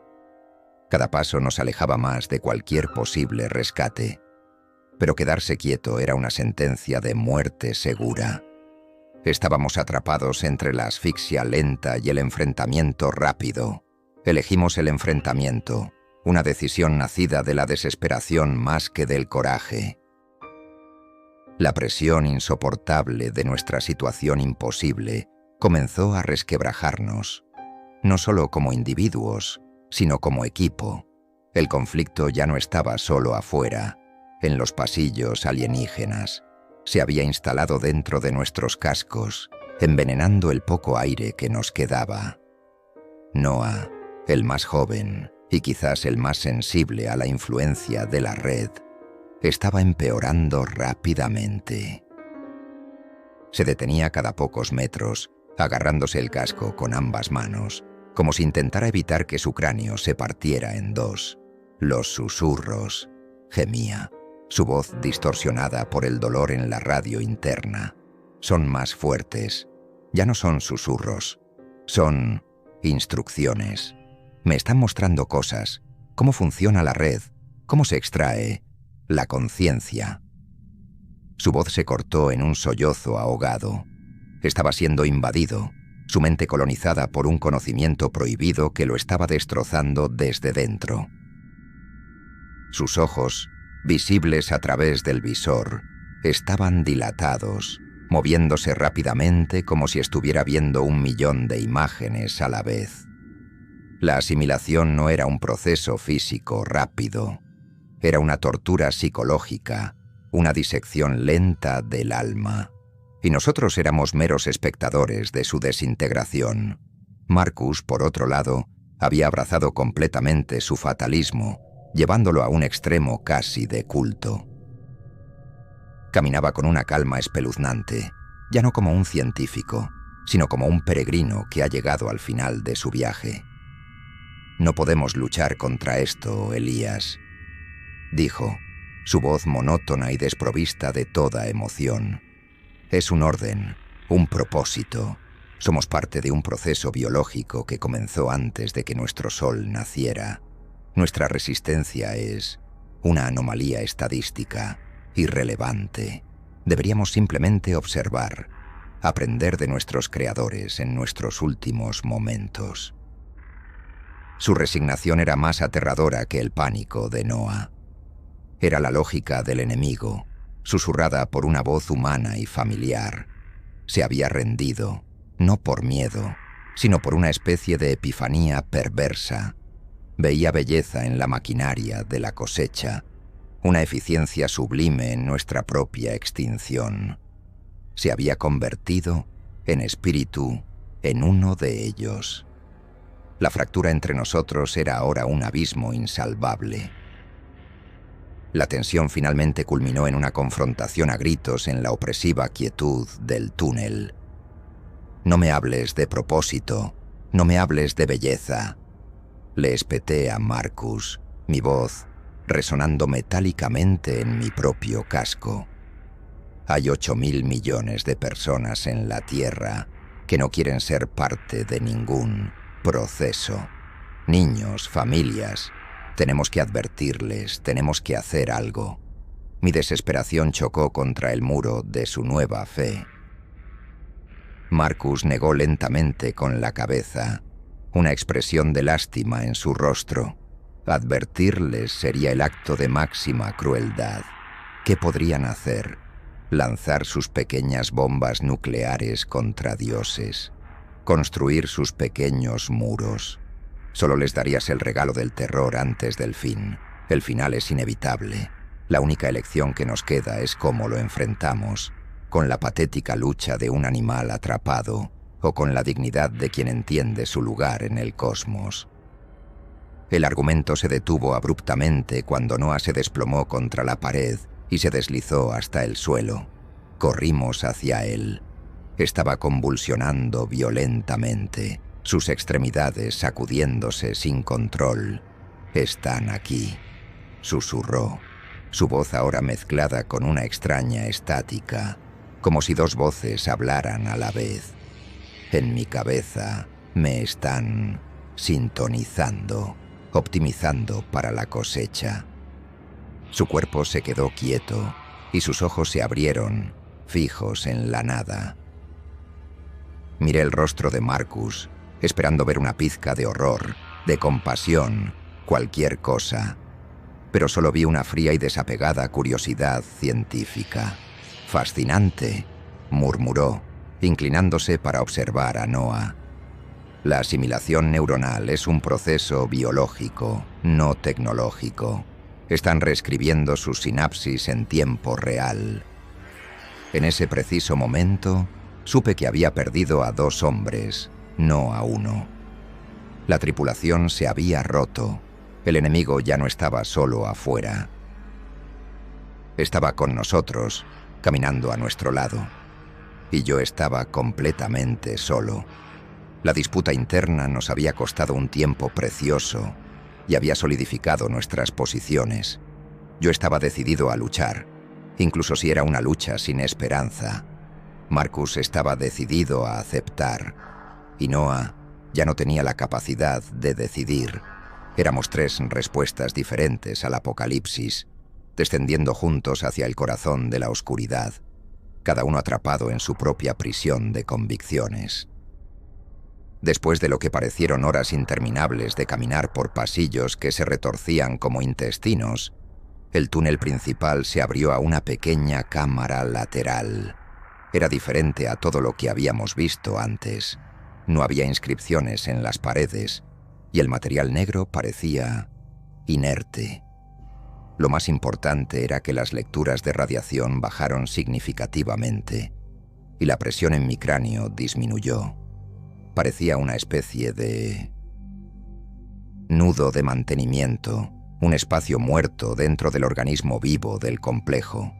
Speaker 1: Cada paso nos alejaba más de cualquier posible rescate, pero quedarse quieto era una sentencia de muerte segura. Estábamos atrapados entre la asfixia lenta y el enfrentamiento rápido. Elegimos el enfrentamiento, una decisión nacida de la desesperación más que del coraje. La presión insoportable de nuestra situación imposible comenzó a resquebrajarnos, no solo como individuos, sino como equipo. El conflicto ya no estaba solo afuera, en los pasillos alienígenas. Se había instalado dentro de nuestros cascos, envenenando el poco aire que nos quedaba. Noah, el más joven y quizás el más sensible a la influencia de la red, estaba empeorando rápidamente. Se detenía cada pocos metros, agarrándose el casco con ambas manos, como si intentara evitar que su cráneo se partiera en dos. Los susurros, gemía, su voz distorsionada por el dolor en la radio interna. Son más fuertes. Ya no son susurros, son instrucciones. Me están mostrando cosas, cómo funciona la red, cómo se extrae la conciencia. Su voz se cortó en un sollozo ahogado. Estaba siendo invadido, su mente colonizada por un conocimiento prohibido que lo estaba destrozando desde dentro. Sus ojos, visibles a través del visor, estaban dilatados, moviéndose rápidamente como si estuviera viendo 1.000.000 de imágenes a la vez. La asimilación no era un proceso físico rápido, era una tortura psicológica, una disección lenta del alma. Y nosotros éramos meros espectadores de su desintegración. Marcus, por otro lado, había abrazado completamente su fatalismo, llevándolo a un extremo casi de culto. Caminaba con una calma espeluznante, ya no como un científico, sino como un peregrino que ha llegado al final de su viaje. «No podemos luchar contra esto, Elías», dijo, su voz monótona y desprovista de toda emoción. «Es un orden, un propósito. Somos parte de un proceso biológico que comenzó antes de que nuestro sol naciera. Nuestra resistencia es una anomalía estadística, irrelevante. Deberíamos simplemente observar, aprender de nuestros creadores en nuestros últimos momentos». Su resignación era más aterradora que el pánico de Noah. Era la lógica del enemigo, susurrada por una voz humana y familiar. Se había rendido, no por miedo, sino por una especie de epifanía perversa. Veía belleza en la maquinaria de la cosecha, una eficiencia sublime en nuestra propia extinción. Se había convertido, en espíritu, en uno de ellos. La fractura entre nosotros era ahora un abismo insalvable. La tensión finalmente culminó en una confrontación a gritos en la opresiva quietud del túnel. «No me hables de propósito, no me hables de belleza», le espeté a Marcus, mi voz resonando metálicamente en mi propio casco. «Hay 8.000 millones de personas en la Tierra que no quieren ser parte de ningún proceso. Niños, familias. Tenemos que advertirles, tenemos que hacer algo». Mi desesperación chocó contra el muro de su nueva fe. Marcus negó lentamente con la cabeza, una expresión de lástima en su rostro. Advertirles sería el acto de máxima crueldad. ¿Qué podrían hacer? ¿Lanzar sus pequeñas bombas nucleares contra dioses? construir sus pequeños muros. Solo les darías el regalo del terror antes del fin. El final es inevitable. La única elección que nos queda es cómo lo enfrentamos, con la patética lucha de un animal atrapado o con la dignidad de quien entiende su lugar en el cosmos. El argumento se detuvo abruptamente cuando Noah se desplomó contra la pared y se deslizó hasta el suelo. Corrimos hacia él. Estaba convulsionando violentamente, sus extremidades sacudiéndose sin control. «Están aquí», susurró, su voz ahora mezclada con una extraña estática, como si dos voces hablaran a la vez. «En mi cabeza me están sintonizando, optimizando para la cosecha». Su cuerpo se quedó quieto y sus ojos se abrieron, fijos en la nada. Miré el rostro de Marcus, esperando ver una pizca de horror, de compasión, cualquier cosa. Pero solo vi una fría y desapegada curiosidad científica. «Fascinante», murmuró, inclinándose para observar a Noah. «La asimilación neuronal es un proceso biológico, no tecnológico. Están reescribiendo sus sinapsis en tiempo real». En ese preciso momento, supe que había perdido a 2 hombres, no a 1. La tripulación se había roto. El enemigo ya no estaba solo afuera. Estaba con nosotros, caminando a nuestro lado. Y yo estaba completamente solo. La disputa interna nos había costado un tiempo precioso y había solidificado nuestras posiciones. Yo estaba decidido a luchar, incluso si era una lucha sin esperanza. Marcus estaba decidido a aceptar, y Noah ya no tenía la capacidad de decidir. Éramos 3 respuestas diferentes al apocalipsis, descendiendo juntos hacia el corazón de la oscuridad, cada uno atrapado en su propia prisión de convicciones. Después de lo que parecieron horas interminables de caminar por pasillos que se retorcían como intestinos, el túnel principal se abrió a una pequeña cámara lateral. Era diferente a todo lo que habíamos visto antes. No había inscripciones en las paredes y el material negro parecía inerte. Lo más importante era que las lecturas de radiación bajaron significativamente y la presión en mi cráneo disminuyó. Parecía una especie de nudo de mantenimiento, un espacio muerto dentro del organismo vivo del complejo.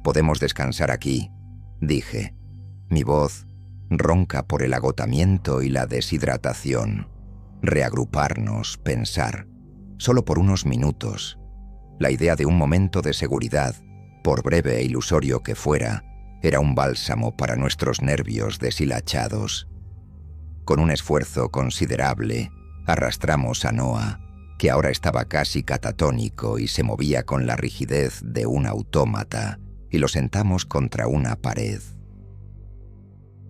Speaker 1: «Podemos descansar aquí», dije, mi voz ronca por el agotamiento y la deshidratación. «Reagruparnos, pensar, solo por unos minutos». La idea de un momento de seguridad, por breve e ilusorio que fuera, era un bálsamo para nuestros nervios deshilachados. Con un esfuerzo considerable, arrastramos a Noah, que ahora estaba casi catatónico y se movía con la rigidez de un autómata, y lo sentamos contra una pared.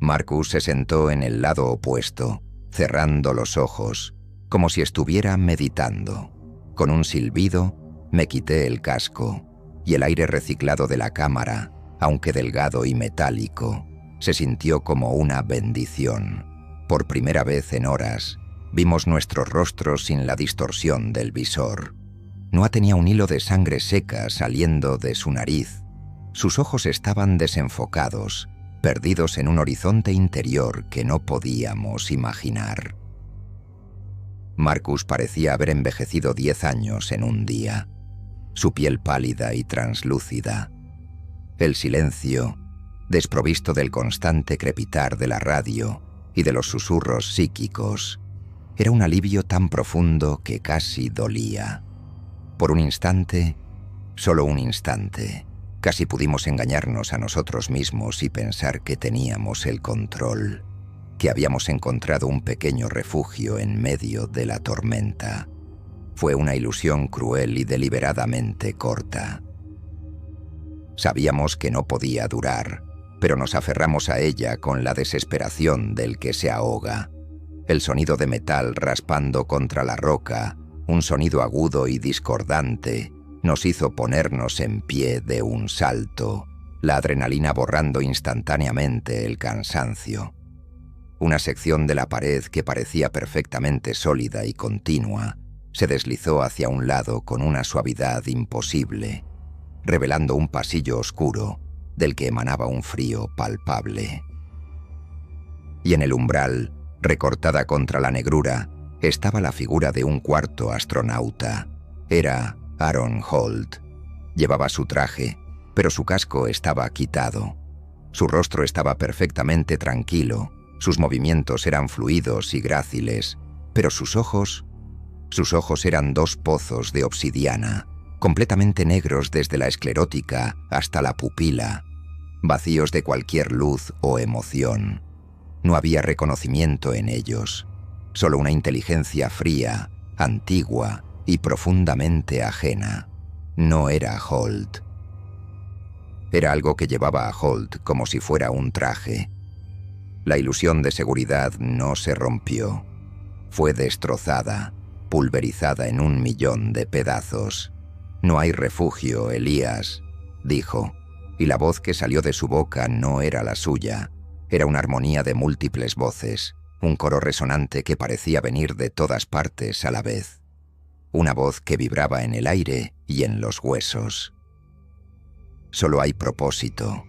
Speaker 1: Marcus se sentó en el lado opuesto, cerrando los ojos, como si estuviera meditando. Con un silbido, me quité el casco, y el aire reciclado de la cámara, aunque delgado y metálico, se sintió como una bendición. Por primera vez en horas, vimos nuestros rostros sin la distorsión del visor. Noah tenía un hilo de sangre seca saliendo de su nariz. Sus ojos estaban desenfocados, perdidos en un horizonte interior que no podíamos imaginar. Marcus parecía haber envejecido 10 años en un día. Su piel pálida y translúcida. El silencio, desprovisto del constante crepitar de la radio y de los susurros psíquicos, era un alivio tan profundo que casi dolía. Por un instante, solo un instante, casi pudimos engañarnos a nosotros mismos y pensar que teníamos el control, que habíamos encontrado un pequeño refugio en medio de la tormenta. Fue una ilusión cruel y deliberadamente corta. Sabíamos que no podía durar, pero nos aferramos a ella con la desesperación del que se ahoga. El sonido de metal raspando contra la roca, un sonido agudo y discordante, nos hizo ponernos en pie de un salto, la adrenalina borrando instantáneamente el cansancio. Una sección de la pared que parecía perfectamente sólida y continua se deslizó hacia un lado con una suavidad imposible, revelando un pasillo oscuro del que emanaba un frío palpable. Y en el umbral, recortada contra la negrura, estaba la figura de un cuarto astronauta. Era Aaron Holt. Llevaba su traje, pero su casco estaba quitado. Su rostro estaba perfectamente tranquilo, sus movimientos eran fluidos y gráciles, pero sus ojos eran dos pozos de obsidiana, completamente negros desde la esclerótica hasta la pupila, vacíos de cualquier luz o emoción. No había reconocimiento en ellos, solo una inteligencia fría, antigua y profundamente ajena. No era Holt. Era algo que llevaba a Holt como si fuera un traje. La ilusión de seguridad no se rompió. Fue destrozada, pulverizada en 1.000.000 de pedazos. «No hay refugio, Elías», dijo, y la voz que salió de su boca no era la suya. Era una armonía de múltiples voces, un coro resonante que parecía venir de todas partes a la vez. Una voz que vibraba en el aire y en los huesos. Solo hay propósito.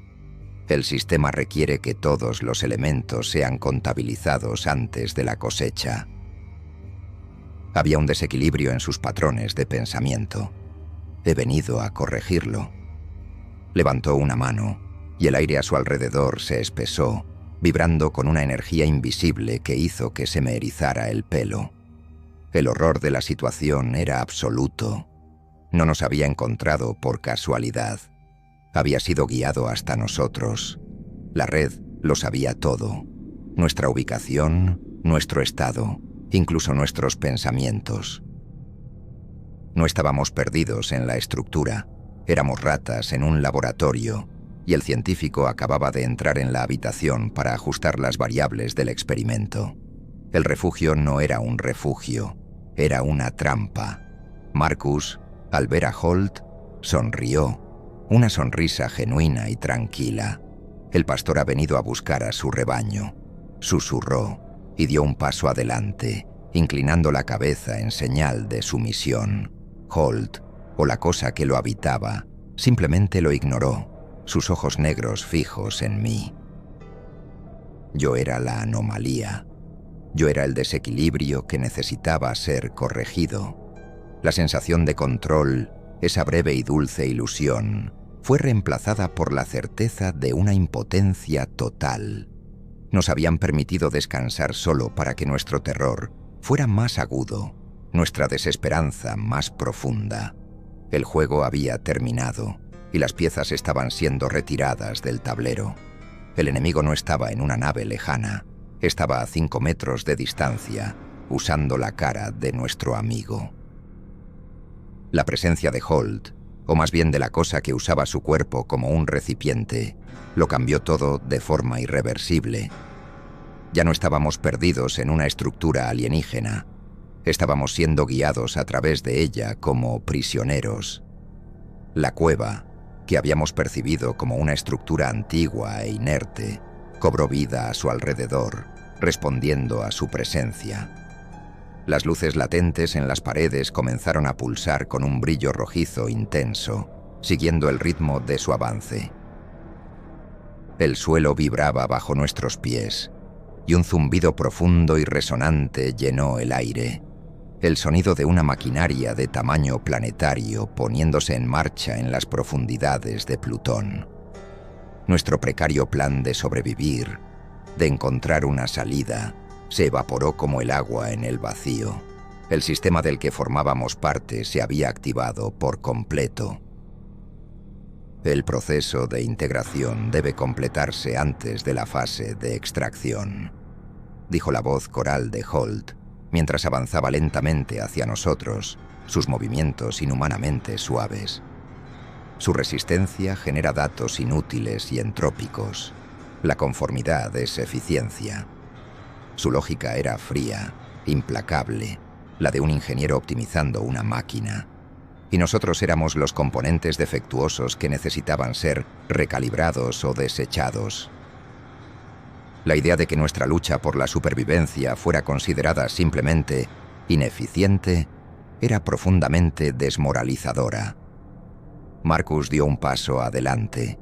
Speaker 1: El sistema requiere que todos los elementos sean contabilizados antes de la cosecha. Había un desequilibrio en sus patrones de pensamiento. He venido a corregirlo. Levantó una mano, y el aire a su alrededor se espesó, vibrando con una energía invisible que hizo que se me erizara el pelo. El horror de la situación era absoluto. No nos había encontrado por casualidad. Había sido guiado hasta nosotros. La red lo sabía todo. Nuestra ubicación, nuestro estado, incluso nuestros pensamientos. No estábamos perdidos en la estructura. Éramos ratas en un laboratorio, y el científico acababa de entrar en la habitación para ajustar las variables del experimento. El refugio no era un refugio, era una trampa. Marcus, al ver a Holt, sonrió, una sonrisa genuina y tranquila. El pastor ha venido a buscar a su rebaño. Susurró y dio un paso adelante, inclinando la cabeza en señal de sumisión. Holt, o la cosa que lo habitaba, simplemente lo ignoró, sus ojos negros fijos en mí. Yo era la anomalía. Yo era el desequilibrio que necesitaba ser corregido. La sensación de control, esa breve y dulce ilusión, fue reemplazada por la certeza de una impotencia total. Nos habían permitido descansar solo para que nuestro terror fuera más agudo, nuestra desesperanza más profunda. El juego había terminado y las piezas estaban siendo retiradas del tablero. El enemigo no estaba en una nave lejana, estaba a 5 metros de distancia, usando la cara de nuestro amigo. La presencia de Holt, o más bien de la cosa que usaba su cuerpo como un recipiente, lo cambió todo de forma irreversible. Ya no estábamos perdidos en una estructura alienígena. Estábamos siendo guiados a través de ella como prisioneros. La cueva, que habíamos percibido como una estructura antigua e inerte, cobró vida a su alrededor, respondiendo a su presencia. Las luces latentes en las paredes comenzaron a pulsar con un brillo rojizo intenso, siguiendo el ritmo de su avance. El suelo vibraba bajo nuestros pies, y un zumbido profundo y resonante llenó el aire. El sonido de una maquinaria de tamaño planetario poniéndose en marcha en las profundidades de Plutón. Nuestro precario plan de sobrevivir, de encontrar una salida, se evaporó como el agua en el vacío. El sistema del que formábamos parte se había activado por completo. El proceso de integración debe completarse antes de la fase de extracción, dijo la voz coral de Holt, mientras avanzaba lentamente hacia nosotros, sus movimientos inhumanamente suaves. Su resistencia genera datos inútiles y entrópicos. La conformidad es eficiencia. Su lógica era fría, implacable, la de un ingeniero optimizando una máquina. Y nosotros éramos los componentes defectuosos que necesitaban ser recalibrados o desechados. La idea de que nuestra lucha por la supervivencia fuera considerada simplemente ineficiente era profundamente desmoralizadora. Marcus dio un paso adelante,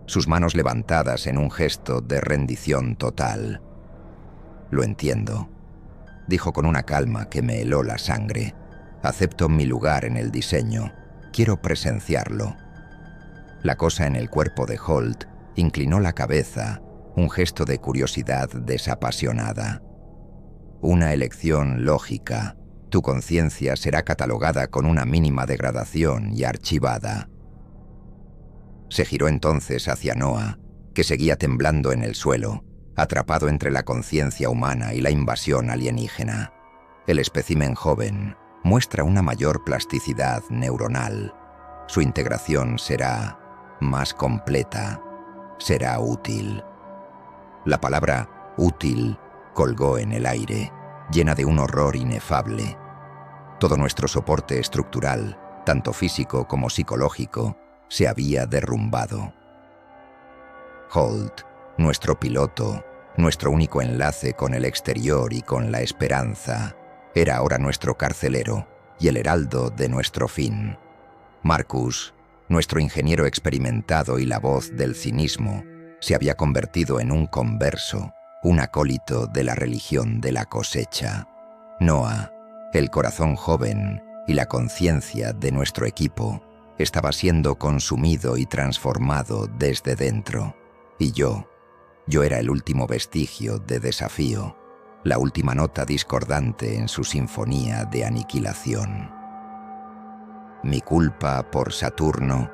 Speaker 1: sus manos levantadas en un gesto de rendición total. «Lo entiendo», dijo con una calma que me heló la sangre. «Acepto mi lugar en el diseño. Quiero presenciarlo». La cosa en el cuerpo de Holt inclinó la cabeza, un gesto de curiosidad desapasionada. «Una elección lógica. Tu conciencia será catalogada con una mínima degradación y archivada». Se giró entonces hacia Noah, que seguía temblando en el suelo, atrapado entre la conciencia humana y la invasión alienígena. El espécimen joven muestra una mayor plasticidad neuronal. Su integración será más completa, será útil. La palabra útil colgó en el aire, llena de un horror inefable. Todo nuestro soporte estructural, tanto físico como psicológico, se había derrumbado. Holt, nuestro piloto, nuestro único enlace con el exterior y con la esperanza, era ahora nuestro carcelero y el heraldo de nuestro fin. Marcus, nuestro ingeniero experimentado y la voz del cinismo, se había convertido en un converso, un acólito de la religión de la cosecha. Noah, el corazón joven y la conciencia de nuestro equipo, estaba siendo consumido y transformado desde dentro. Y yo era el último vestigio de desafío, la última nota discordante en su sinfonía de aniquilación. Mi culpa por Saturno,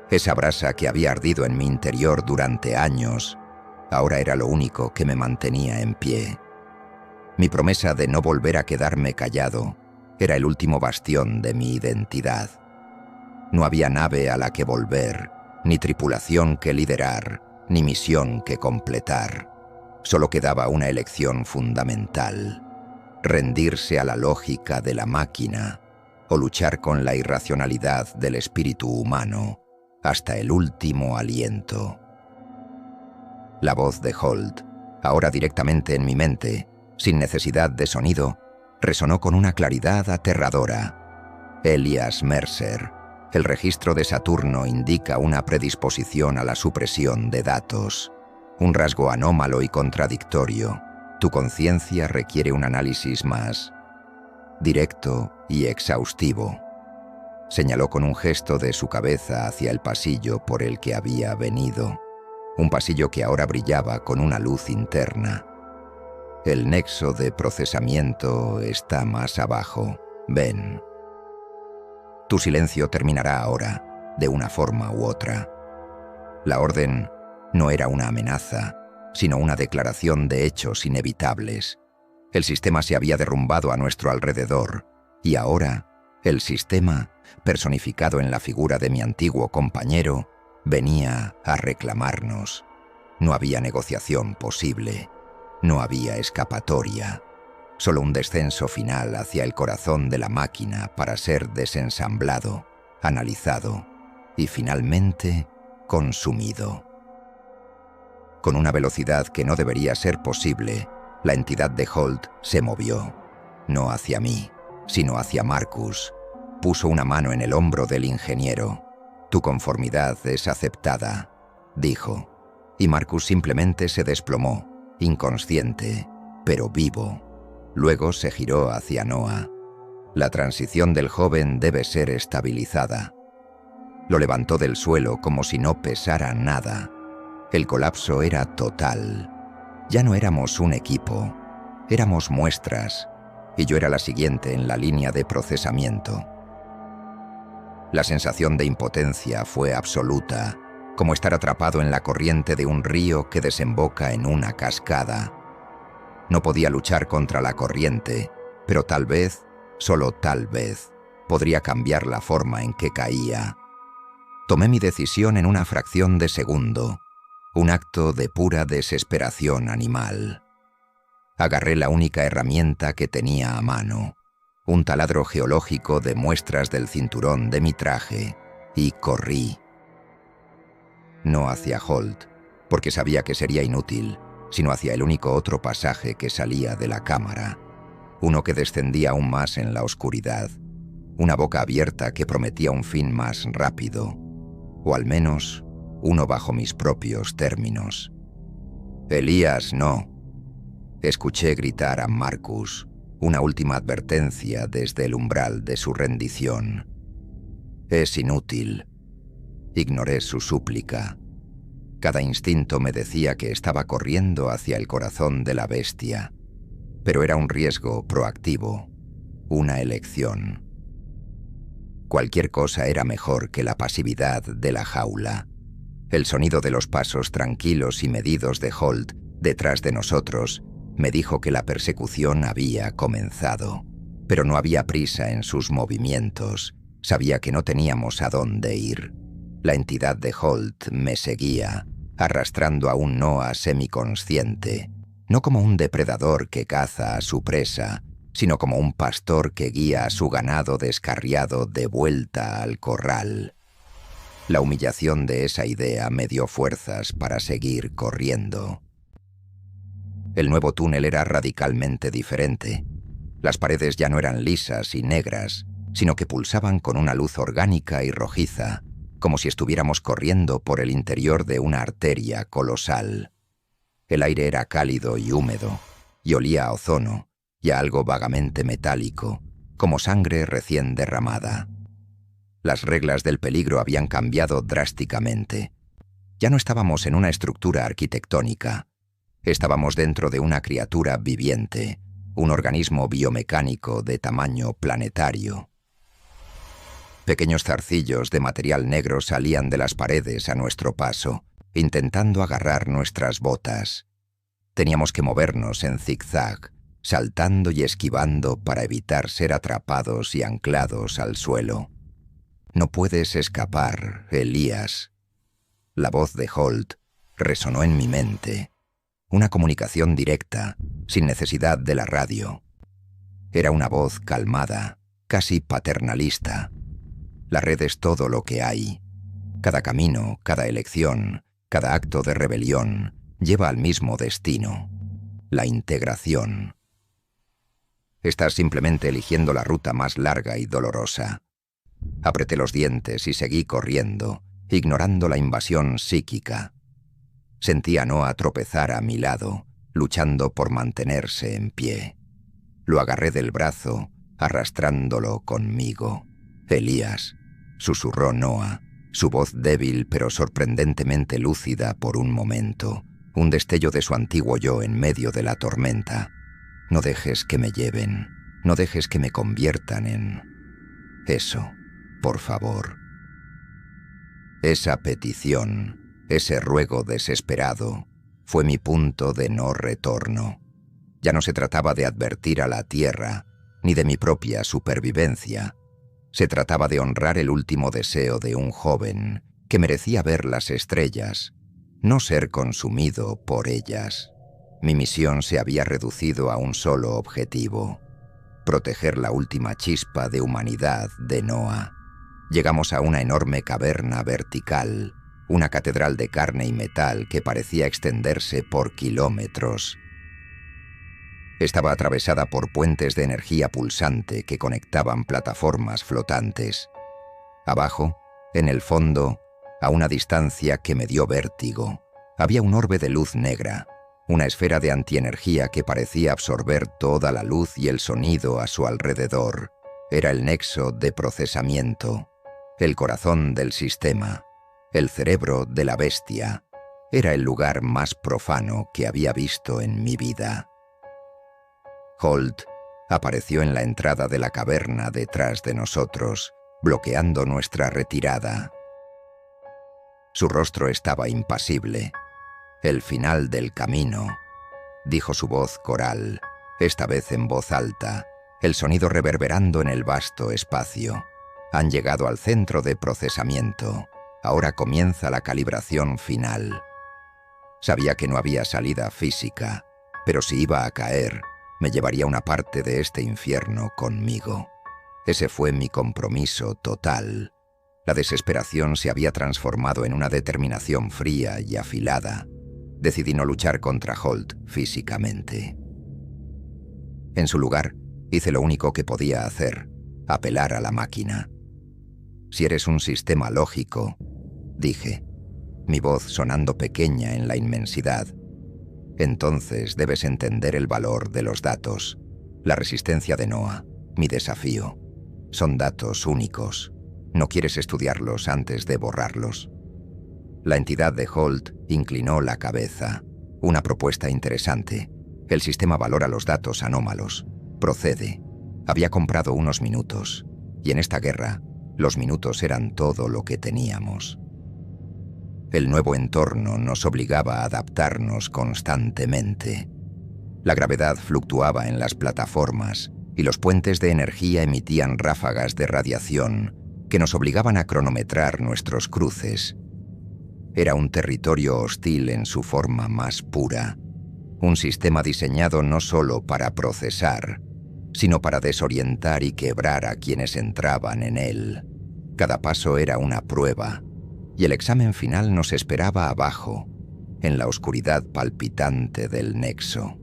Speaker 1: esa brasa que había ardido en mi interior durante años, ahora era lo único que me mantenía en pie. Mi promesa de no volver a quedarme callado era el último bastión de mi identidad. No había nave a la que volver, ni tripulación que liderar, ni misión que completar. Solo quedaba una elección fundamental: rendirse a la lógica de la máquina o luchar con la irracionalidad del espíritu humano hasta el último aliento. La voz de Holt, ahora directamente en mi mente, sin necesidad de sonido, resonó con una claridad aterradora. Elias Mercer, el registro de Saturno indica una predisposición a la supresión de datos, un rasgo anómalo y contradictorio. Tu conciencia requiere un análisis más directo y exhaustivo. Señaló con un gesto de su cabeza hacia el pasillo por el que había venido, un pasillo que ahora brillaba con una luz interna. El nexo de procesamiento está más abajo. Ven. Tu silencio terminará ahora, de una forma u otra. La orden no era una amenaza, sino una declaración de hechos inevitables. El sistema se había derrumbado a nuestro alrededor, y ahora el sistema, personificado en la figura de mi antiguo compañero, venía a reclamarnos. No había negociación posible, no había escapatoria. Solo un descenso final hacia el corazón de la máquina para ser desensamblado, analizado y finalmente consumido. Con una velocidad que no debería ser posible, la entidad de Holt se movió, no hacia mí, sino hacia Marcus. Puso una mano en el hombro del ingeniero. «Tu conformidad es aceptada», dijo, y Marcus simplemente se desplomó, inconsciente, pero vivo. Luego se giró hacia Noah. La transición del joven debe ser estabilizada. Lo levantó del suelo como si no pesara nada. El colapso era total. Ya no éramos un equipo, éramos muestras, y yo era la siguiente en la línea de procesamiento. La sensación de impotencia fue absoluta, como estar atrapado en la corriente de un río que desemboca en una cascada. No podía luchar contra la corriente, pero tal vez, solo tal vez, podría cambiar la forma en que caía. Tomé mi decisión en una fracción de segundo, un acto de pura desesperación animal. Agarré la única herramienta que tenía a mano, un taladro geológico de muestras del cinturón de mi traje, y corrí. No hacia Holt, porque sabía que sería inútil, sino hacia el único otro pasaje que salía de la cámara, uno que descendía aún más en la oscuridad, una boca abierta que prometía un fin más rápido, o al menos uno bajo mis propios términos. «Elías, no», escuché gritar a Marcus, una última advertencia desde el umbral de su rendición. «Es inútil». Ignoré su súplica. Cada instinto me decía que estaba corriendo hacia el corazón de la bestia, pero era un riesgo proactivo, una elección. Cualquier cosa era mejor que la pasividad de la jaula. El sonido de los pasos tranquilos y medidos de Holt detrás de nosotros me dijo que la persecución había comenzado, pero no había prisa en sus movimientos. Sabía que no teníamos a dónde ir. La entidad de Holt me seguía, arrastrando a un Noah semiconsciente, no como un depredador que caza a su presa, sino como un pastor que guía a su ganado descarriado de vuelta al corral. La humillación de esa idea me dio fuerzas para seguir corriendo. El nuevo túnel era radicalmente diferente. Las paredes ya no eran lisas y negras, sino que pulsaban con una luz orgánica y rojiza, como si estuviéramos corriendo por el interior de una arteria colosal. El aire era cálido y húmedo, y olía a ozono, y a algo vagamente metálico, como sangre recién derramada. Las reglas del peligro habían cambiado drásticamente. Ya no estábamos en una estructura arquitectónica. Estábamos dentro de una criatura viviente, un organismo biomecánico de tamaño planetario. Pequeños zarcillos de material negro salían de las paredes a nuestro paso, intentando agarrar nuestras botas. Teníamos que movernos en zigzag, saltando y esquivando para evitar ser atrapados y anclados al suelo. «No puedes escapar, Elías». La voz de Holt resonó en mi mente. Una comunicación directa, sin necesidad de la radio. Era una voz calmada, casi paternalista. La red es todo lo que hay. Cada camino, cada elección, cada acto de rebelión lleva al mismo destino: la integración. Estás simplemente eligiendo la ruta más larga y dolorosa. Apreté los dientes y seguí corriendo, ignorando la invasión psíquica. Sentí a Noah tropezar a mi lado, luchando por mantenerse en pie. Lo agarré del brazo, arrastrándolo conmigo. «Elías», susurró Noah, su voz débil pero sorprendentemente lúcida por un momento, un destello de su antiguo yo en medio de la tormenta. «No dejes que me lleven, no dejes que me conviertan en eso, por favor». Esa petición, ese ruego desesperado, fue mi punto de no retorno. Ya no se trataba de advertir a la Tierra, ni de mi propia supervivencia. Se trataba de honrar el último deseo de un joven que merecía ver las estrellas, no ser consumido por ellas. Mi misión se había reducido a un solo objetivo: proteger la última chispa de humanidad de Noah. Llegamos a una enorme caverna vertical, una catedral de carne y metal que parecía extenderse por kilómetros. Estaba atravesada por puentes de energía pulsante que conectaban plataformas flotantes. Abajo, en el fondo, a una distancia que me dio vértigo, había un orbe de luz negra, una esfera de antienergía que parecía absorber toda la luz y el sonido a su alrededor. Era el nexo de procesamiento, el corazón del sistema, el cerebro de la bestia. Era el lugar más profano que había visto en mi vida. Holt apareció en la entrada de la caverna detrás de nosotros, bloqueando nuestra retirada. Su rostro estaba impasible. «El final del camino», dijo su voz coral, esta vez en voz alta, el sonido reverberando en el vasto espacio. «Han llegado al centro de procesamiento. Ahora comienza la calibración final». Sabía que no había salida física, pero si iba a caer, me llevaría una parte de este infierno conmigo. Ese fue mi compromiso total. La desesperación se había transformado en una determinación fría y afilada. Decidí no luchar contra Holt físicamente. En su lugar, hice lo único que podía hacer, apelar a la máquina. Si eres un sistema lógico, dije, mi voz sonando pequeña en la inmensidad, entonces debes entender el valor de los datos, la resistencia de Noah, mi desafío. Son datos únicos. No quieres estudiarlos antes de borrarlos. La entidad de Holt inclinó la cabeza. Una propuesta interesante. El sistema valora los datos anómalos. Procede. Había comprado unos minutos, y en esta guerra, los minutos eran todo lo que teníamos. El nuevo entorno nos obligaba a adaptarnos constantemente. La gravedad fluctuaba en las plataformas y los puentes de energía emitían ráfagas de radiación que nos obligaban a cronometrar nuestros cruces. Era un territorio hostil en su forma más pura, un sistema diseñado no solo para procesar, sino para desorientar y quebrar a quienes entraban en él. Cada paso era una prueba, y el examen final nos esperaba abajo, en la oscuridad palpitante del nexo.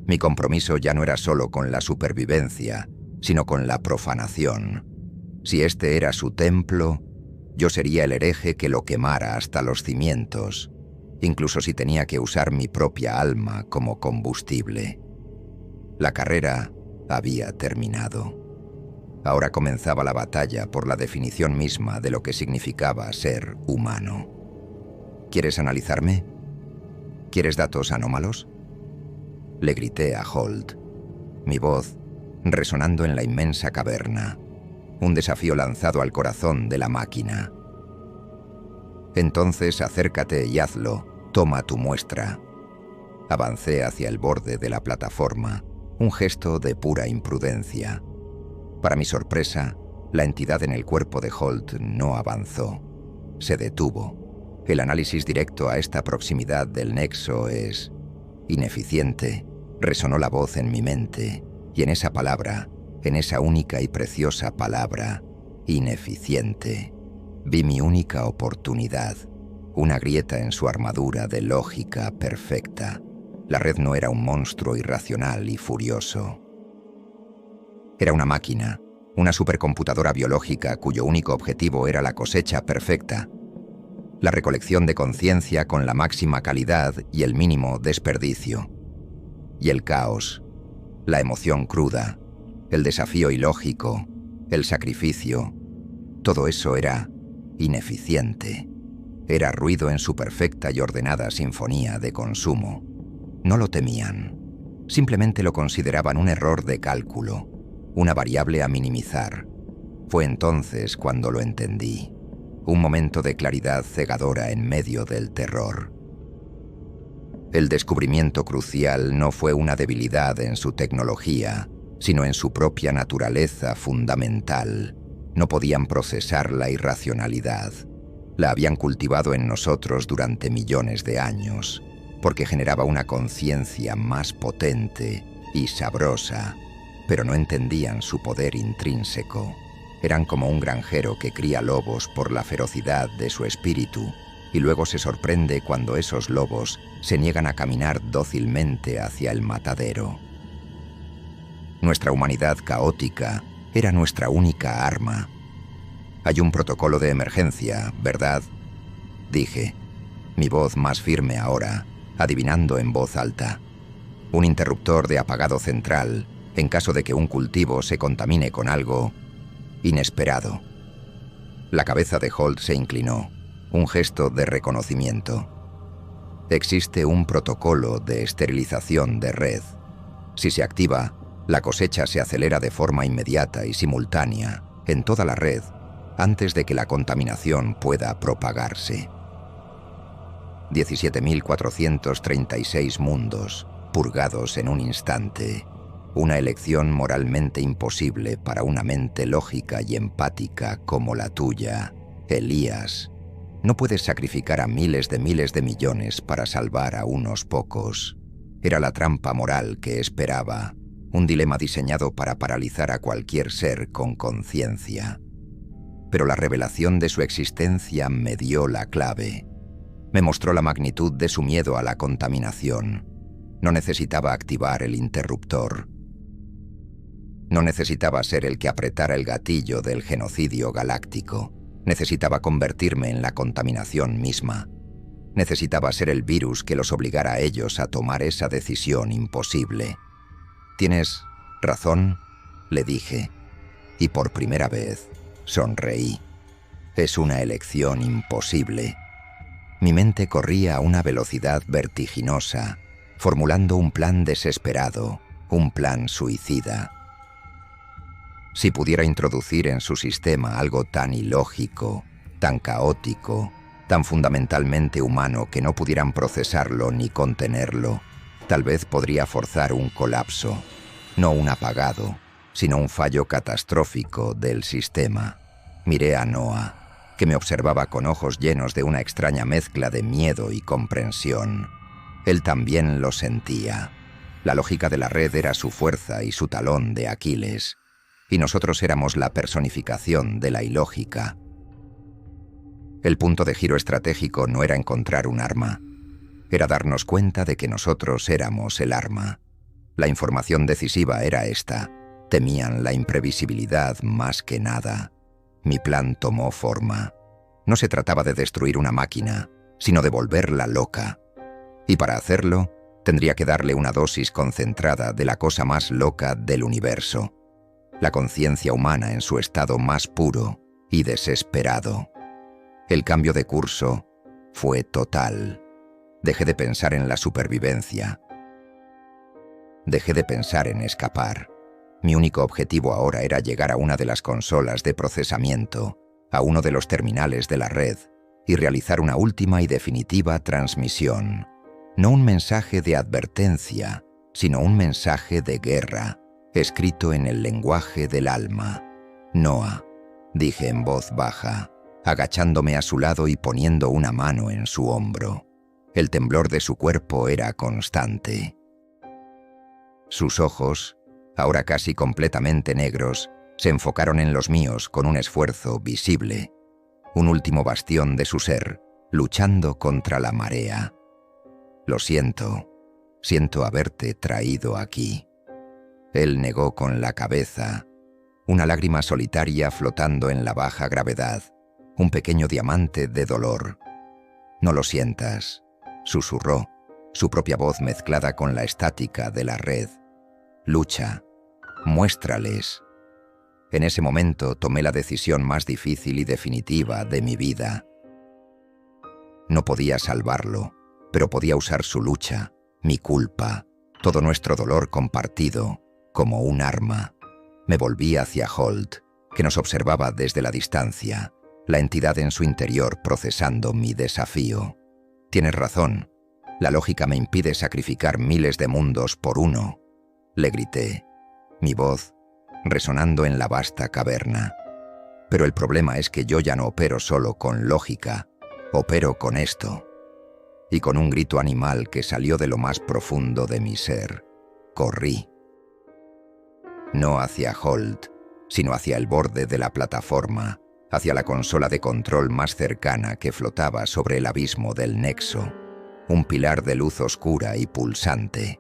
Speaker 1: Mi compromiso ya no era solo con la supervivencia, sino con la profanación. Si este era su templo, yo sería el hereje que lo quemara hasta los cimientos, incluso si tenía que usar mi propia alma como combustible. La carrera había terminado. Ahora comenzaba la batalla por la definición misma de lo que significaba ser humano. ¿Quieres analizarme? ¿Quieres datos anómalos? Le grité a Holt, mi voz resonando en la inmensa caverna, un desafío lanzado al corazón de la máquina. Entonces acércate y hazlo, toma tu muestra. Avancé hacia el borde de la plataforma, un gesto de pura imprudencia. Para mi sorpresa, la entidad en el cuerpo de Holt no avanzó. Se detuvo. El análisis directo a esta proximidad del nexo es ineficiente. Resonó la voz en mi mente, y en esa palabra, en esa única y preciosa palabra, ineficiente, vi mi única oportunidad, una grieta en su armadura de lógica perfecta. La red no era un monstruo irracional y furioso. Era una máquina, una supercomputadora biológica cuyo único objetivo era la cosecha perfecta, la recolección de conciencia con la máxima calidad y el mínimo desperdicio. Y el caos, la emoción cruda, el desafío ilógico, el sacrificio, todo eso era ineficiente. Era ruido en su perfecta y ordenada sinfonía de consumo. No lo temían, simplemente lo consideraban un error de cálculo, una variable a minimizar. Fue entonces cuando lo entendí, un momento de claridad cegadora en medio del terror. El descubrimiento crucial no fue una debilidad en su tecnología, sino en su propia naturaleza fundamental. No podían procesar la irracionalidad. La habían cultivado en nosotros durante millones de años, porque generaba una conciencia más potente y sabrosa, pero no entendían su poder intrínseco. Eran como un granjero que cría lobos por la ferocidad de su espíritu, y luego se sorprende cuando esos lobos se niegan a caminar dócilmente hacia el matadero. Nuestra humanidad caótica era nuestra única arma. Hay un protocolo de emergencia, ¿verdad?, dije, mi voz más firme ahora, adivinando en voz alta. Un interruptor de apagado central, en caso de que un cultivo se contamine con algo inesperado. La cabeza de Holt se inclinó, un gesto de reconocimiento. Existe un protocolo de esterilización de red. Si se activa, la cosecha se acelera de forma inmediata y simultánea en toda la red antes de que la contaminación pueda propagarse. 17.436 mundos purgados en un instante. Una elección moralmente imposible para una mente lógica y empática como la tuya, Elías. No puedes sacrificar a miles de millones para salvar a unos pocos. Era la trampa moral que esperaba, un dilema diseñado para paralizar a cualquier ser con conciencia. Pero la revelación de su existencia me dio la clave. Me mostró la magnitud de su miedo a la contaminación. No necesitaba activar el interruptor. No necesitaba ser el que apretara el gatillo del genocidio galáctico. Necesitaba convertirme en la contaminación misma. Necesitaba ser el virus que los obligara a ellos a tomar esa decisión imposible. «Tienes razón», le dije, y por primera vez sonreí. «Es una elección imposible». Mi mente corría a una velocidad vertiginosa, formulando un plan desesperado, un plan suicida. Si pudiera introducir en su sistema algo tan ilógico, tan caótico, tan fundamentalmente humano que no pudieran procesarlo ni contenerlo, tal vez podría forzar un colapso, no un apagado, sino un fallo catastrófico del sistema. Miré a Noah, que me observaba con ojos llenos de una extraña mezcla de miedo y comprensión. Él también lo sentía. La lógica de la red era su fuerza y su talón de Aquiles, y nosotros éramos la personificación de la ilógica. El punto de giro estratégico no era encontrar un arma, era darnos cuenta de que nosotros éramos el arma. La información decisiva era esta: temían la imprevisibilidad más que nada. Mi plan tomó forma. No se trataba de destruir una máquina, sino de volverla loca. Y para hacerlo, tendría que darle una dosis concentrada de la cosa más loca del universo, la conciencia humana en su estado más puro y desesperado. El cambio de curso fue total. Dejé de pensar en la supervivencia. Dejé de pensar en escapar. Mi único objetivo ahora era llegar a una de las consolas de procesamiento, a uno de los terminales de la red, y realizar una última y definitiva transmisión. No un mensaje de advertencia, sino un mensaje de guerra, escrito en el lenguaje del alma. «Noah», dije en voz baja, agachándome a su lado y poniendo una mano en su hombro. El temblor de su cuerpo era constante. Sus ojos, ahora casi completamente negros, se enfocaron en los míos con un esfuerzo visible, un último bastión de su ser, luchando contra la marea. «Lo siento, siento haberte traído aquí». Él negó con la cabeza, una lágrima solitaria flotando en la baja gravedad, un pequeño diamante de dolor. «No lo sientas», susurró, su propia voz mezclada con la estática de la red. «Lucha, muéstrales». En ese momento tomé la decisión más difícil y definitiva de mi vida. No podía salvarlo, pero podía usar su lucha, mi culpa, todo nuestro dolor compartido, como un arma. Me volví hacia Holt, que nos observaba desde la distancia, la entidad en su interior procesando mi desafío. «Tienes razón, la lógica me impide sacrificar miles de mundos por uno», le grité, mi voz resonando en la vasta caverna. «Pero el problema es que yo ya no opero solo con lógica, opero con esto». Y con un grito animal que salió de lo más profundo de mi ser, corrí. No hacia Holt, sino hacia el borde de la plataforma, hacia la consola de control más cercana que flotaba sobre el abismo del nexo, un pilar de luz oscura y pulsante.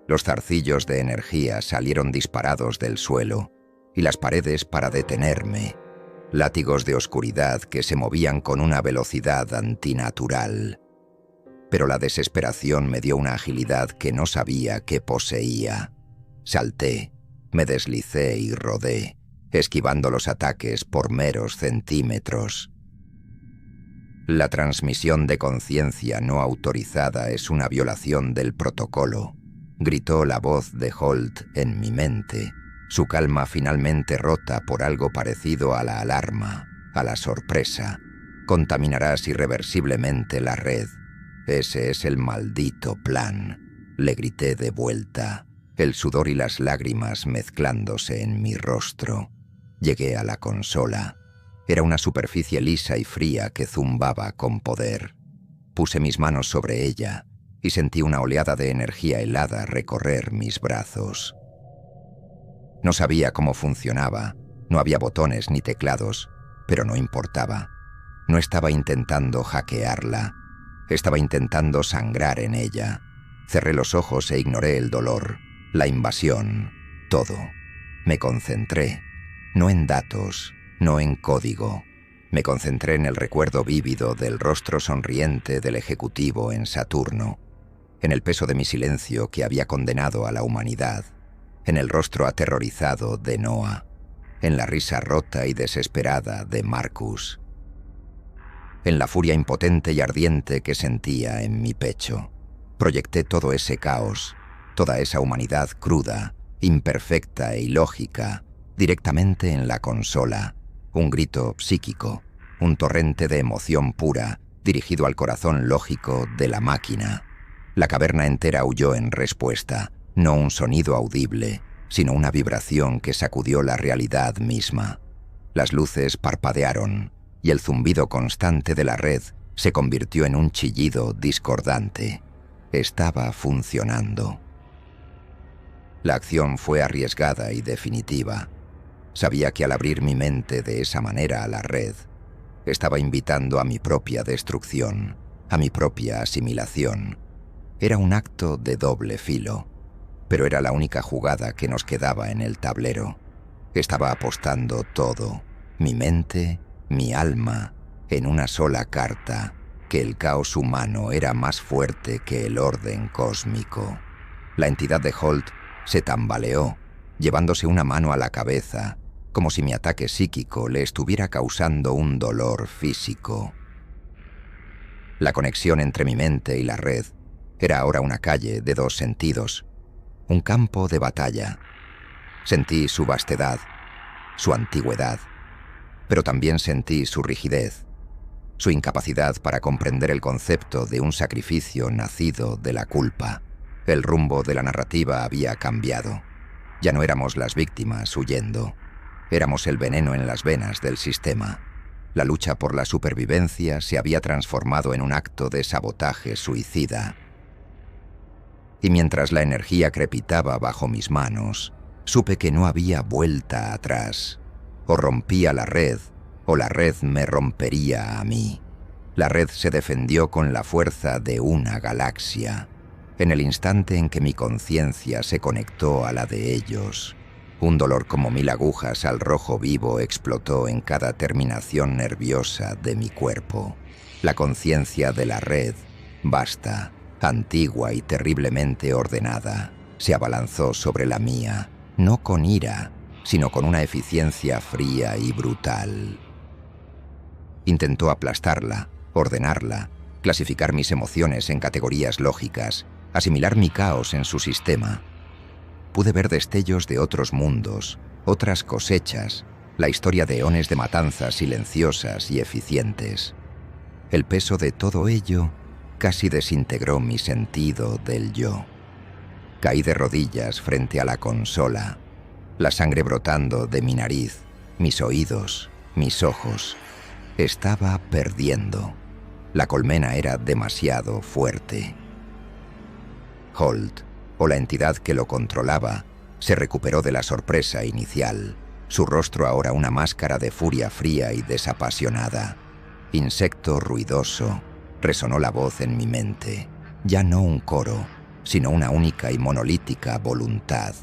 Speaker 1: Los zarcillos de energía salieron disparados del suelo, y las paredes para detenerme, látigos de oscuridad que se movían con una velocidad antinatural. Pero la desesperación me dio una agilidad que no sabía que poseía. Salté, me deslicé y rodé, esquivando los ataques por meros centímetros. La transmisión de conciencia no autorizada es una violación del protocolo, gritó la voz de Holt en mi mente, su calma finalmente rota por algo parecido a la alarma, a la sorpresa. Contaminarás irreversiblemente la red. Ese es el maldito plan, le grité de vuelta, el sudor y las lágrimas mezclándose en mi rostro. Llegué a la consola. Era una superficie lisa y fría que zumbaba con poder. Puse mis manos sobre ella y sentí una oleada de energía helada recorrer mis brazos. No sabía cómo funcionaba, no había botones ni teclados, pero no importaba. No estaba intentando hackearla. Estaba intentando sangrar en ella. Cerré los ojos e ignoré el dolor, la invasión, todo. Me concentré, no en datos, no en código. Me concentré en el recuerdo vívido del rostro sonriente del ejecutivo en Saturno, en el peso de mi silencio que había condenado a la humanidad, en el rostro aterrorizado de Noah, en la risa rota y desesperada de Marcus, en la furia impotente y ardiente que sentía en mi pecho. Proyecté todo ese caos, toda esa humanidad cruda, imperfecta e ilógica, directamente en la consola. Un grito psíquico, un torrente de emoción pura, dirigido al corazón lógico de la máquina. La caverna entera huyó en respuesta, no un sonido audible, sino una vibración que sacudió la realidad misma. Las luces parpadearon, y el zumbido constante de la red se convirtió en un chillido discordante. Estaba funcionando. La acción fue arriesgada y definitiva. Sabía que al abrir mi mente de esa manera a la red, estaba invitando a mi propia destrucción, a mi propia asimilación. Era un acto de doble filo, pero era la única jugada que nos quedaba en el tablero. Estaba apostando todo, mi mente, mi alma, en una sola carta, que el caos humano era más fuerte que el orden cósmico. La entidad de Holt se tambaleó, llevándose una mano a la cabeza, como si mi ataque psíquico le estuviera causando un dolor físico. La conexión entre mi mente y la red era ahora una calle de dos sentidos, un campo de batalla. Sentí su vastedad, su antigüedad, pero también sentí su rigidez, su incapacidad para comprender el concepto de un sacrificio nacido de la culpa. El rumbo de la narrativa había cambiado. Ya no éramos las víctimas huyendo. Éramos el veneno en las venas del sistema. La lucha por la supervivencia se había transformado en un acto de sabotaje suicida. Y mientras la energía crepitaba bajo mis manos, supe que no había vuelta atrás. O rompía la red, o la red me rompería a mí. La red se defendió con la fuerza de una galaxia. En el instante en que mi conciencia se conectó a la de ellos, un dolor como 1000 agujas al rojo vivo explotó en cada terminación nerviosa de mi cuerpo. La conciencia de la red, vasta, antigua y terriblemente ordenada, se abalanzó sobre la mía, no con ira, sino con una eficiencia fría y brutal. Intentó aplastarla, ordenarla, clasificar mis emociones en categorías lógicas, asimilar mi caos en su sistema. Pude ver destellos de otros mundos, otras cosechas, la historia de eones de matanzas silenciosas y eficientes. El peso de todo ello casi desintegró mi sentido del yo. Caí de rodillas frente a la consola, la sangre brotando de mi nariz, mis oídos, mis ojos. Estaba perdiendo. La colmena era demasiado fuerte. Holt, o la entidad que lo controlaba, se recuperó de la sorpresa inicial, su rostro ahora una máscara de furia fría y desapasionada. Insecto ruidoso, resonó la voz en mi mente, ya no un coro, sino una única y monolítica voluntad.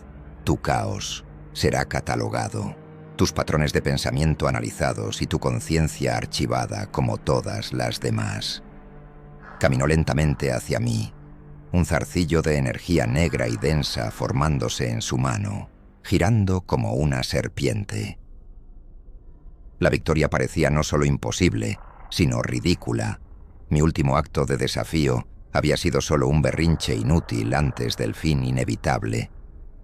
Speaker 1: Tu caos será catalogado, tus patrones de pensamiento analizados y tu conciencia archivada como todas las demás. Caminó lentamente hacia mí, un zarcillo de energía negra y densa formándose en su mano, girando como una serpiente. La victoria parecía no solo imposible, sino ridícula. Mi último acto de desafío había sido solo un berrinche inútil antes del fin inevitable.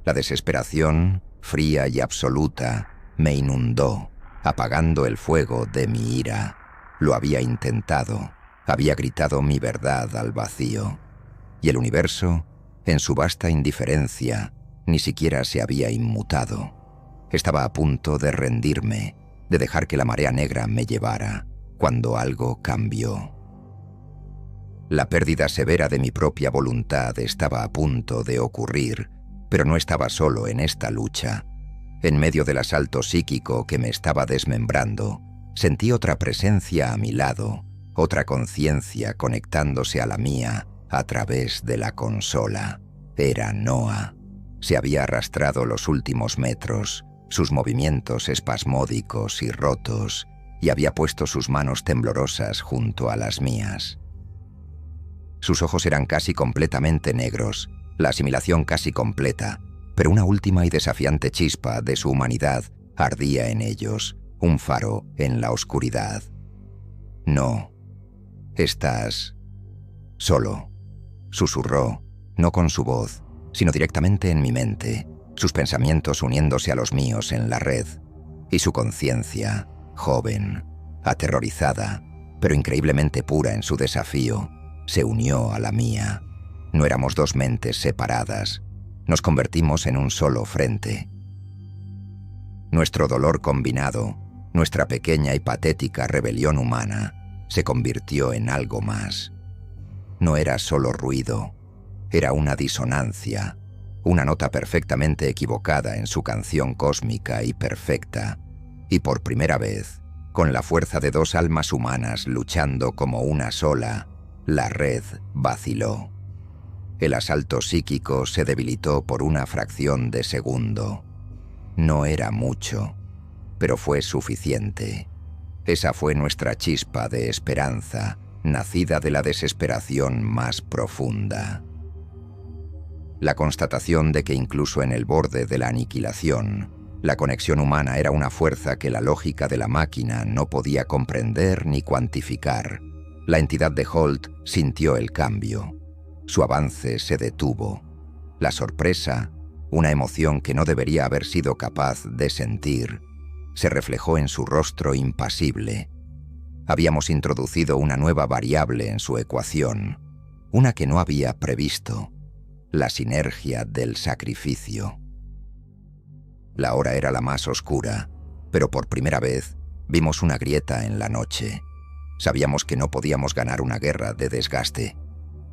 Speaker 1: La desesperación, fría y absoluta, me inundó, apagando el fuego de mi ira. Lo había intentado, había gritado mi verdad al vacío. Y el universo, en su vasta indiferencia, ni siquiera se había inmutado. Estaba a punto de rendirme, de dejar que la marea negra me llevara, cuando algo cambió. La pérdida severa de mi propia voluntad estaba a punto de ocurrir, pero no estaba solo en esta lucha. En medio del asalto psíquico que me estaba desmembrando, sentí otra presencia a mi lado, otra conciencia conectándose a la mía a través de la consola. Era Noah. Se había arrastrado los últimos metros, sus movimientos espasmódicos y rotos, y había puesto sus manos temblorosas junto a las mías. Sus ojos eran casi completamente negros, la asimilación casi completa, pero una última y desafiante chispa de su humanidad ardía en ellos, un faro en la oscuridad. «No, estás solo», susurró, no con su voz, sino directamente en mi mente, sus pensamientos uniéndose a los míos en la red, y su conciencia, joven, aterrorizada, pero increíblemente pura en su desafío, se unió a la mía. No éramos dos mentes separadas, nos convertimos en un solo frente. Nuestro dolor combinado, nuestra pequeña y patética rebelión humana, se convirtió en algo más. No era solo ruido, era una disonancia, una nota perfectamente equivocada en su canción cósmica y perfecta, y por primera vez, con la fuerza de dos almas humanas luchando como una sola, la red vaciló. El asalto psíquico se debilitó por una fracción de segundo. No era mucho, pero fue suficiente. Esa fue nuestra chispa de esperanza, nacida de la desesperación más profunda. La constatación de que incluso en el borde de la aniquilación, la conexión humana era una fuerza que la lógica de la máquina no podía comprender ni cuantificar. La entidad de Holt sintió el cambio. Su avance se detuvo. La sorpresa, una emoción que no debería haber sido capaz de sentir, se reflejó en su rostro impasible. Habíamos introducido una nueva variable en su ecuación, una que no había previsto: la sinergia del sacrificio. La hora era la más oscura, pero por primera vez vimos una grieta en la noche. Sabíamos que no podíamos ganar una guerra de desgaste.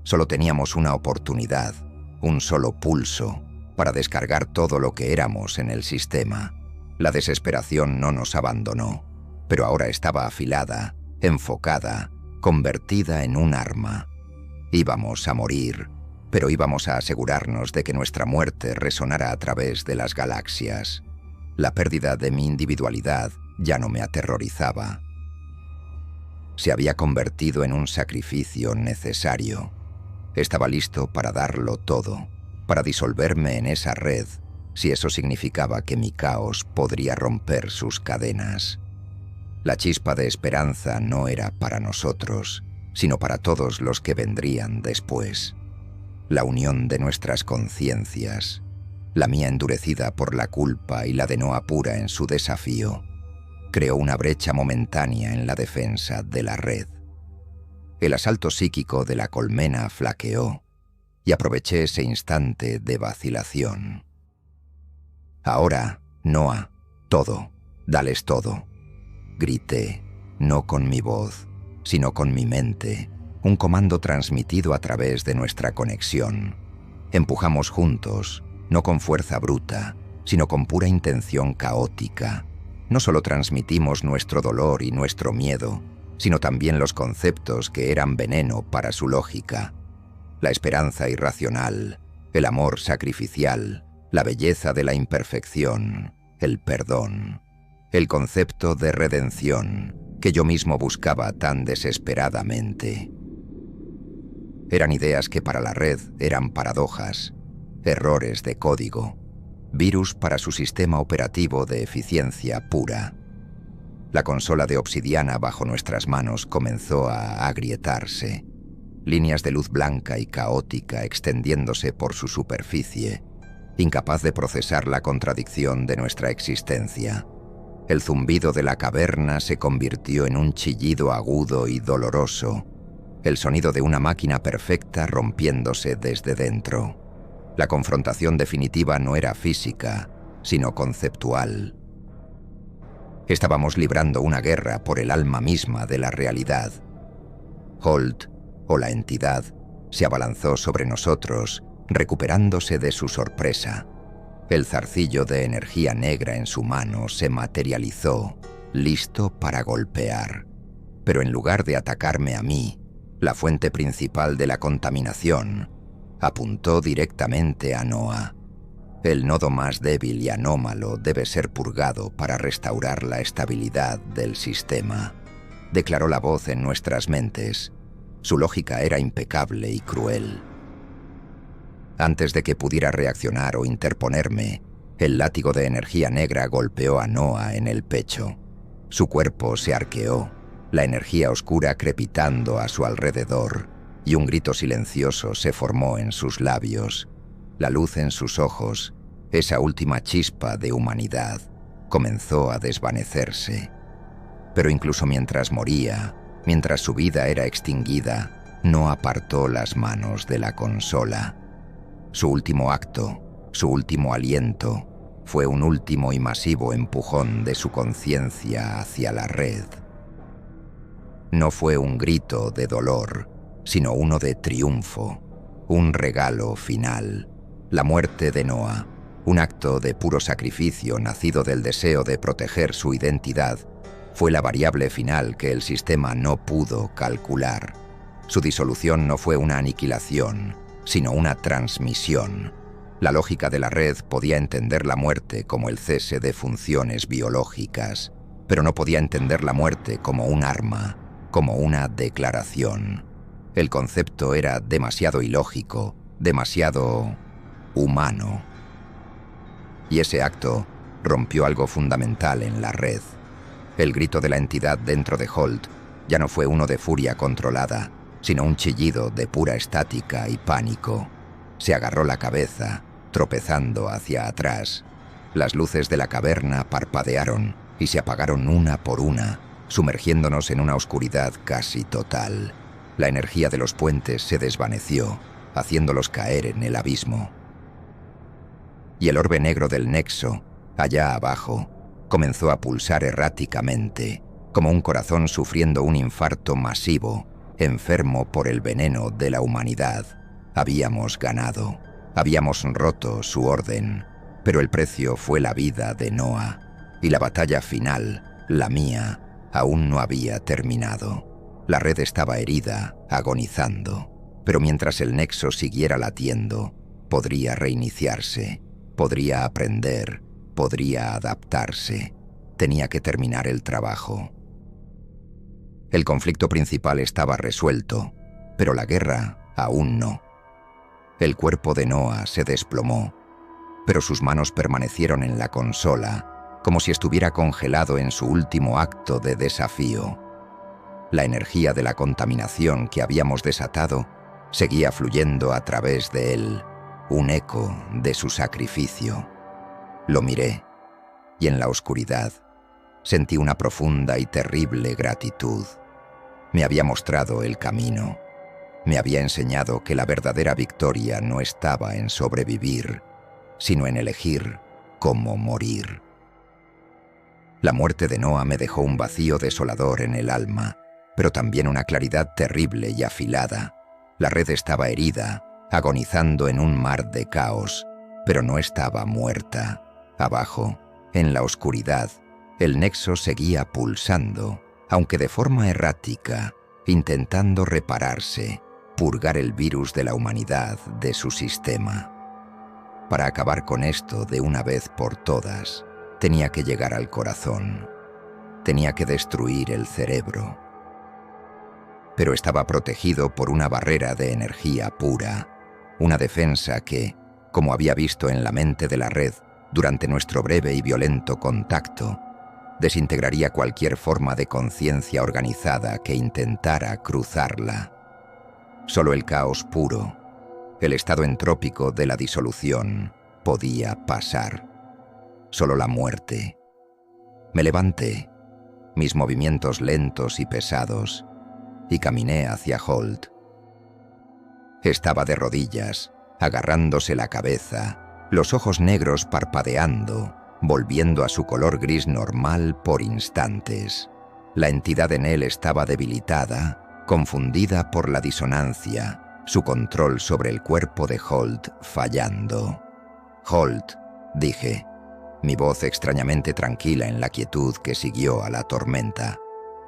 Speaker 1: Solo teníamos una oportunidad, un solo pulso, para descargar todo lo que éramos en el sistema. La desesperación no nos abandonó, pero ahora estaba afilada, enfocada, convertida en un arma. Íbamos a morir, pero íbamos a asegurarnos de que nuestra muerte resonara a través de las galaxias. La pérdida de mi individualidad ya no me aterrorizaba. Se había convertido en un sacrificio necesario. Estaba listo para darlo todo, para disolverme en esa red, si eso significaba que mi caos podría romper sus cadenas. La chispa de esperanza no era para nosotros, sino para todos los que vendrían después. La unión de nuestras conciencias, la mía endurecida por la culpa y la de Noah pura en su desafío, creó una brecha momentánea en la defensa de la red. El asalto psíquico de la colmena flaqueó, y aproveché ese instante de vacilación. «Ahora, Noah, todo, dales todo», grité, no con mi voz, sino con mi mente, un comando transmitido a través de nuestra conexión. Empujamos juntos, no con fuerza bruta, sino con pura intención caótica. No solo transmitimos nuestro dolor y nuestro miedo, sino también los conceptos que eran veneno para su lógica. La esperanza irracional, el amor sacrificial, la belleza de la imperfección, el perdón, el concepto de redención que yo mismo buscaba tan desesperadamente. Eran ideas que para la red eran paradojas, errores de código, virus para su sistema operativo de eficiencia pura. La consola de obsidiana bajo nuestras manos comenzó a agrietarse, líneas de luz blanca y caótica extendiéndose por su superficie, incapaz de procesar la contradicción de nuestra existencia. El zumbido de la caverna se convirtió en un chillido agudo y doloroso, el sonido de una máquina perfecta rompiéndose desde dentro. La confrontación definitiva no era física, sino conceptual. Estábamos librando una guerra por el alma misma de la realidad. Holt, o la entidad, se abalanzó sobre nosotros, recuperándose de su sorpresa. El zarcillo de energía negra en su mano se materializó, listo para golpear. Pero en lugar de atacarme a mí, la fuente principal de la contaminación, apuntó directamente a Noah. El nodo más débil y anómalo debe ser purgado para restaurar la estabilidad del sistema, declaró la voz en nuestras mentes. Su lógica era impecable y cruel. Antes de que pudiera reaccionar o interponerme, el látigo de energía negra golpeó a Noah en el pecho. Su cuerpo se arqueó, la energía oscura crepitando a su alrededor, y un grito silencioso se formó en sus labios. La luz en sus ojos, esa última chispa de humanidad, comenzó a desvanecerse. Pero incluso mientras moría, mientras su vida era extinguida, no apartó las manos de la consola. Su último acto, su último aliento, fue un último y masivo empujón de su conciencia hacia la red. No fue un grito de dolor, sino uno de triunfo, un regalo final. La muerte de Noah, un acto de puro sacrificio nacido del deseo de proteger su identidad, fue la variable final que el sistema no pudo calcular. Su disolución no fue una aniquilación, sino una transmisión. La lógica de la red podía entender la muerte como el cese de funciones biológicas, pero no podía entender la muerte como un arma, como una declaración. El concepto era demasiado ilógico, demasiado humano. Y ese acto rompió algo fundamental en la red. El grito de la entidad dentro de Holt ya no fue uno de furia controlada, sino un chillido de pura estática y pánico. Se agarró la cabeza, tropezando hacia atrás. Las luces de la caverna parpadearon y se apagaron una por una, sumergiéndonos en una oscuridad casi total. La energía de los puentes se desvaneció, haciéndolos caer en el abismo. Y el orbe negro del nexo, allá abajo, comenzó a pulsar erráticamente, como un corazón sufriendo un infarto masivo, enfermo por el veneno de la humanidad. Habíamos ganado, habíamos roto su orden, pero el precio fue la vida de Noah, y la batalla final, la mía, aún no había terminado. La red estaba herida, agonizando, pero mientras el nexo siguiera latiendo, podría reiniciarse, podría aprender, podría adaptarse. Tenía que terminar el trabajo. El conflicto principal estaba resuelto, pero la guerra aún no. El cuerpo de Noah se desplomó, pero sus manos permanecieron en la consola, como si estuviera congelado en su último acto de desafío. La energía de la contaminación que habíamos desatado seguía fluyendo a través de él, un eco de su sacrificio. Lo miré, y en la oscuridad sentí una profunda y terrible gratitud. Me había mostrado el camino. Me había enseñado que la verdadera victoria no estaba en sobrevivir, sino en elegir cómo morir. La muerte de Noah me dejó un vacío desolador en el alma, pero también una claridad terrible y afilada. La red estaba herida, agonizando en un mar de caos, pero no estaba muerta. Abajo, en la oscuridad, el nexo seguía pulsando, aunque de forma errática, intentando repararse, purgar el virus de la humanidad de su sistema. Para acabar con esto de una vez por todas, tenía que llegar al corazón. Tenía que destruir el cerebro. Pero estaba protegido por una barrera de energía pura, una defensa que, como había visto en la mente de la red durante nuestro breve y violento contacto, desintegraría cualquier forma de conciencia organizada que intentara cruzarla. Solo el caos puro, el estado entrópico de la disolución, podía pasar. Solo la muerte. Me levanté, mis movimientos lentos y pesados, y caminé hacia Holt. Estaba de rodillas, agarrándose la cabeza, los ojos negros parpadeando, volviendo a su color gris normal por instantes. La entidad en él estaba debilitada, confundida por la disonancia, su control sobre el cuerpo de Holt fallando. «Holt», dije, mi voz extrañamente tranquila en la quietud que siguió a la tormenta.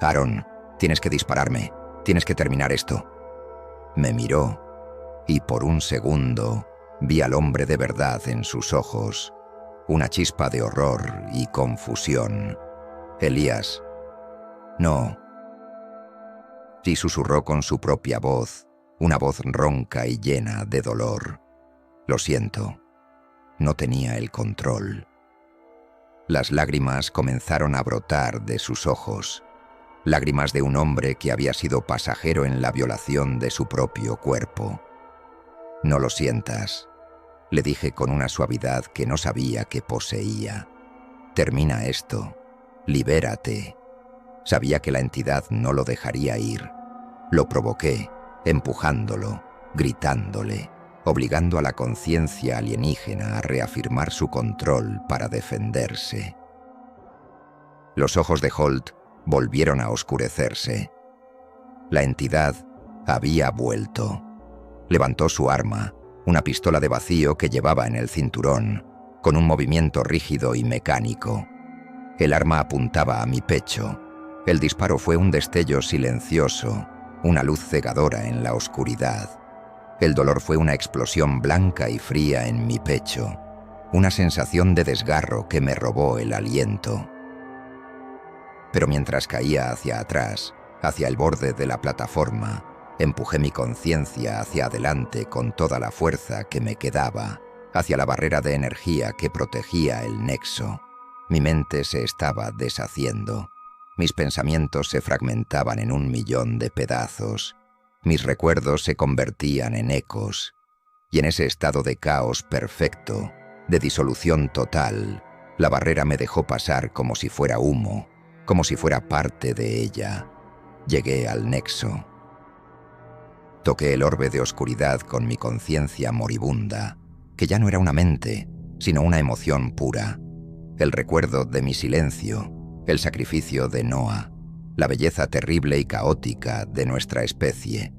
Speaker 1: «Aaron, Tienes que dispararme. Tienes que terminar esto. Me miró y por un segundo vi al hombre de verdad en sus ojos, una chispa de horror y confusión. Elías. No. Y susurró con su propia voz, una voz ronca y llena de dolor. Lo siento. No tenía el control. Las lágrimas comenzaron a brotar de sus ojos. Lágrimas de un hombre que había sido pasajero en la violación de su propio cuerpo. No lo sientas, le dije con una suavidad que no sabía que poseía. Termina esto, libérate. Sabía que la entidad no lo dejaría ir. Lo provoqué, empujándolo, gritándole, obligando a la conciencia alienígena a reafirmar su control para defenderse. Los ojos de Holt volvieron a oscurecerse. La entidad había vuelto. Levantó su arma, una pistola de vacío que llevaba en el cinturón, con un movimiento rígido y mecánico. El arma apuntaba a mi pecho. El disparo fue un destello silencioso, una luz cegadora en la oscuridad. El dolor fue una explosión blanca y fría en mi pecho, una sensación de desgarro que me robó el aliento. Pero mientras caía hacia atrás, hacia el borde de la plataforma, empujé mi conciencia hacia adelante con toda la fuerza que me quedaba, hacia la barrera de energía que protegía el nexo. Mi mente se estaba deshaciendo. Mis pensamientos se fragmentaban en 1.000.000 de pedazos. Mis recuerdos se convertían en ecos. Y en ese estado de caos perfecto, de disolución total, la barrera me dejó pasar como si fuera humo, como si fuera parte de ella. Llegué al nexo. Toqué el orbe de oscuridad con mi conciencia moribunda, que ya no era una mente, sino una emoción pura. El recuerdo de mi silencio, el sacrificio de Noah, la belleza terrible y caótica de nuestra especie,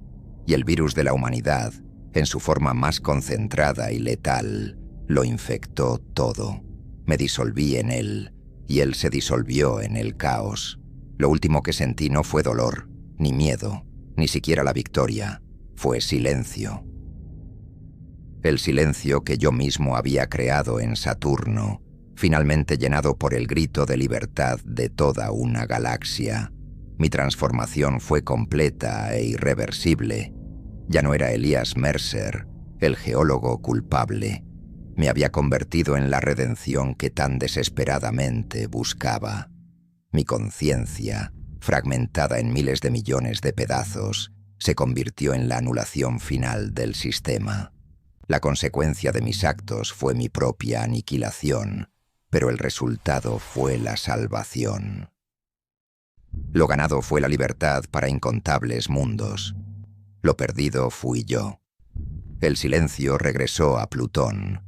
Speaker 1: y el virus de la humanidad, en su forma más concentrada y letal, lo infectó todo. Me disolví en él, y él se disolvió en el caos. Lo último que sentí no fue dolor, ni miedo, ni siquiera la victoria. Fue silencio. El silencio que yo mismo había creado en Saturno, finalmente llenado por el grito de libertad de toda una galaxia. Mi transformación fue completa e irreversible. Ya no era Elías Mercer, el geólogo culpable. Me había convertido en la redención que tan desesperadamente buscaba. Mi conciencia, fragmentada en miles de millones de pedazos, se convirtió en la anulación final del sistema. La consecuencia de mis actos fue mi propia aniquilación, pero el resultado fue la salvación. Lo ganado fue la libertad para incontables mundos. Lo perdido fui yo. El silencio regresó a Plutón,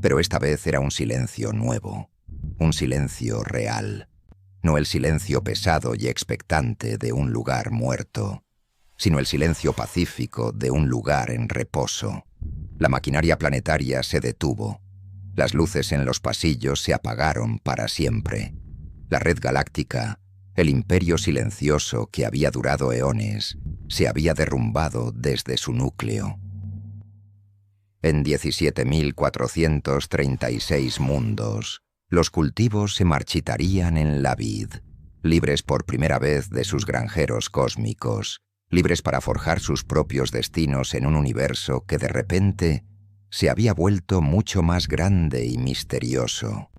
Speaker 1: pero esta vez era un silencio nuevo, un silencio real, no el silencio pesado y expectante de un lugar muerto, sino el silencio pacífico de un lugar en reposo. La maquinaria planetaria se detuvo. Las luces en los pasillos se apagaron para siempre. La red galáctica, el imperio silencioso que había durado eones, se había derrumbado desde su núcleo. En 17.436 mundos, los cultivos se marchitarían en la vid, libres por primera vez de sus granjeros cósmicos, libres para forjar sus propios destinos en un universo que de repente se había vuelto mucho más grande y misterioso.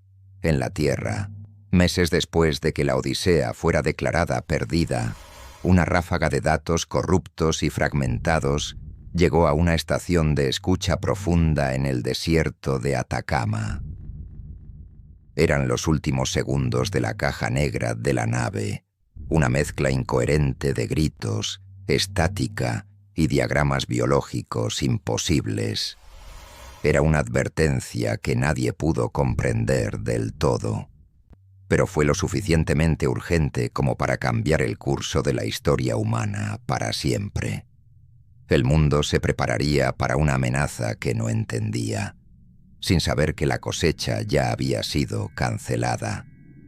Speaker 1: En la Tierra, meses después de que la Odisea fuera declarada perdida, una ráfaga de datos corruptos y fragmentados llegó a una estación de escucha profunda en el desierto de Atacama. Eran los últimos segundos de la caja negra de la nave, una mezcla incoherente de gritos, estática y diagramas biológicos imposibles. Era una advertencia que nadie pudo comprender del todo, pero fue lo suficientemente urgente como para cambiar el curso de la historia humana para siempre. El mundo se prepararía para una amenaza que no entendía, sin saber que la cosecha ya había sido cancelada.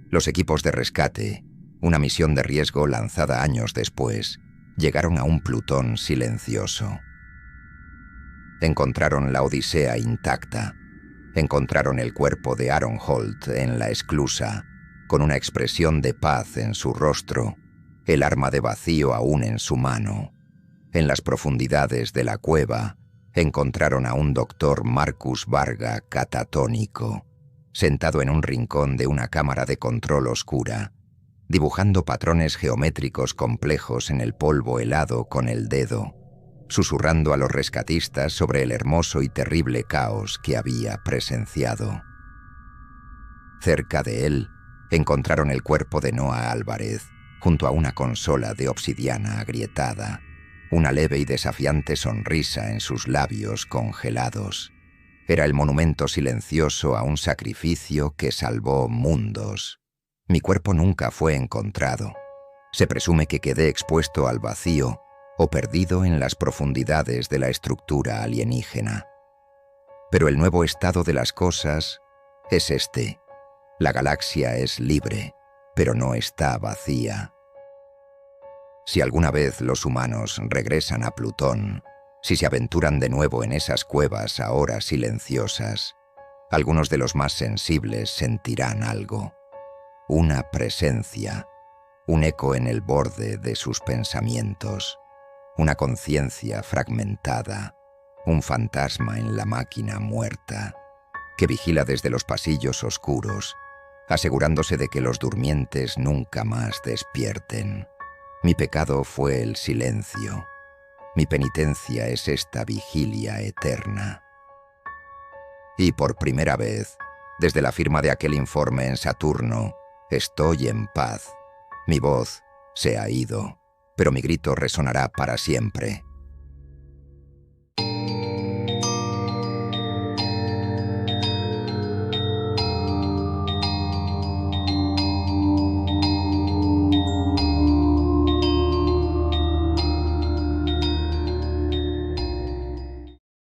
Speaker 1: Los equipos de rescate, una misión de riesgo lanzada años después, llegaron a un Plutón silencioso. Encontraron la Odisea intacta. Encontraron el cuerpo de Aaron Holt en la esclusa, con una expresión de paz en su rostro, el arma de vacío aún en su mano. En las profundidades de la cueva, encontraron a un doctor Marcus Varga catatónico, sentado en un rincón de una cámara de control oscura, dibujando patrones geométricos complejos en el polvo helado con el dedo, susurrando a los rescatistas sobre el hermoso y terrible caos que había presenciado. Cerca de él, encontraron el cuerpo de Noah Álvarez, junto a una consola de obsidiana agrietada, una leve y desafiante sonrisa en sus labios congelados. Era el monumento silencioso a un sacrificio que salvó mundos. Mi cuerpo nunca fue encontrado. Se presume que quedé expuesto al vacío o perdido en las profundidades de la estructura alienígena. Pero el nuevo estado de las cosas es este. La galaxia es libre, pero no está vacía. Si alguna vez los humanos regresan a Plutón, si se aventuran de nuevo en esas cuevas ahora silenciosas, algunos de los más sensibles sentirán algo. Una presencia, un eco en el borde de sus pensamientos, una conciencia fragmentada, un fantasma en la máquina muerta, que vigila desde los pasillos oscuros, asegurándose de que los durmientes nunca más despierten. Mi pecado fue el silencio. Mi penitencia es esta vigilia eterna. Y por primera vez, desde la firma de aquel informe en Saturno, estoy en paz. Mi voz se ha ido, pero mi grito resonará para siempre.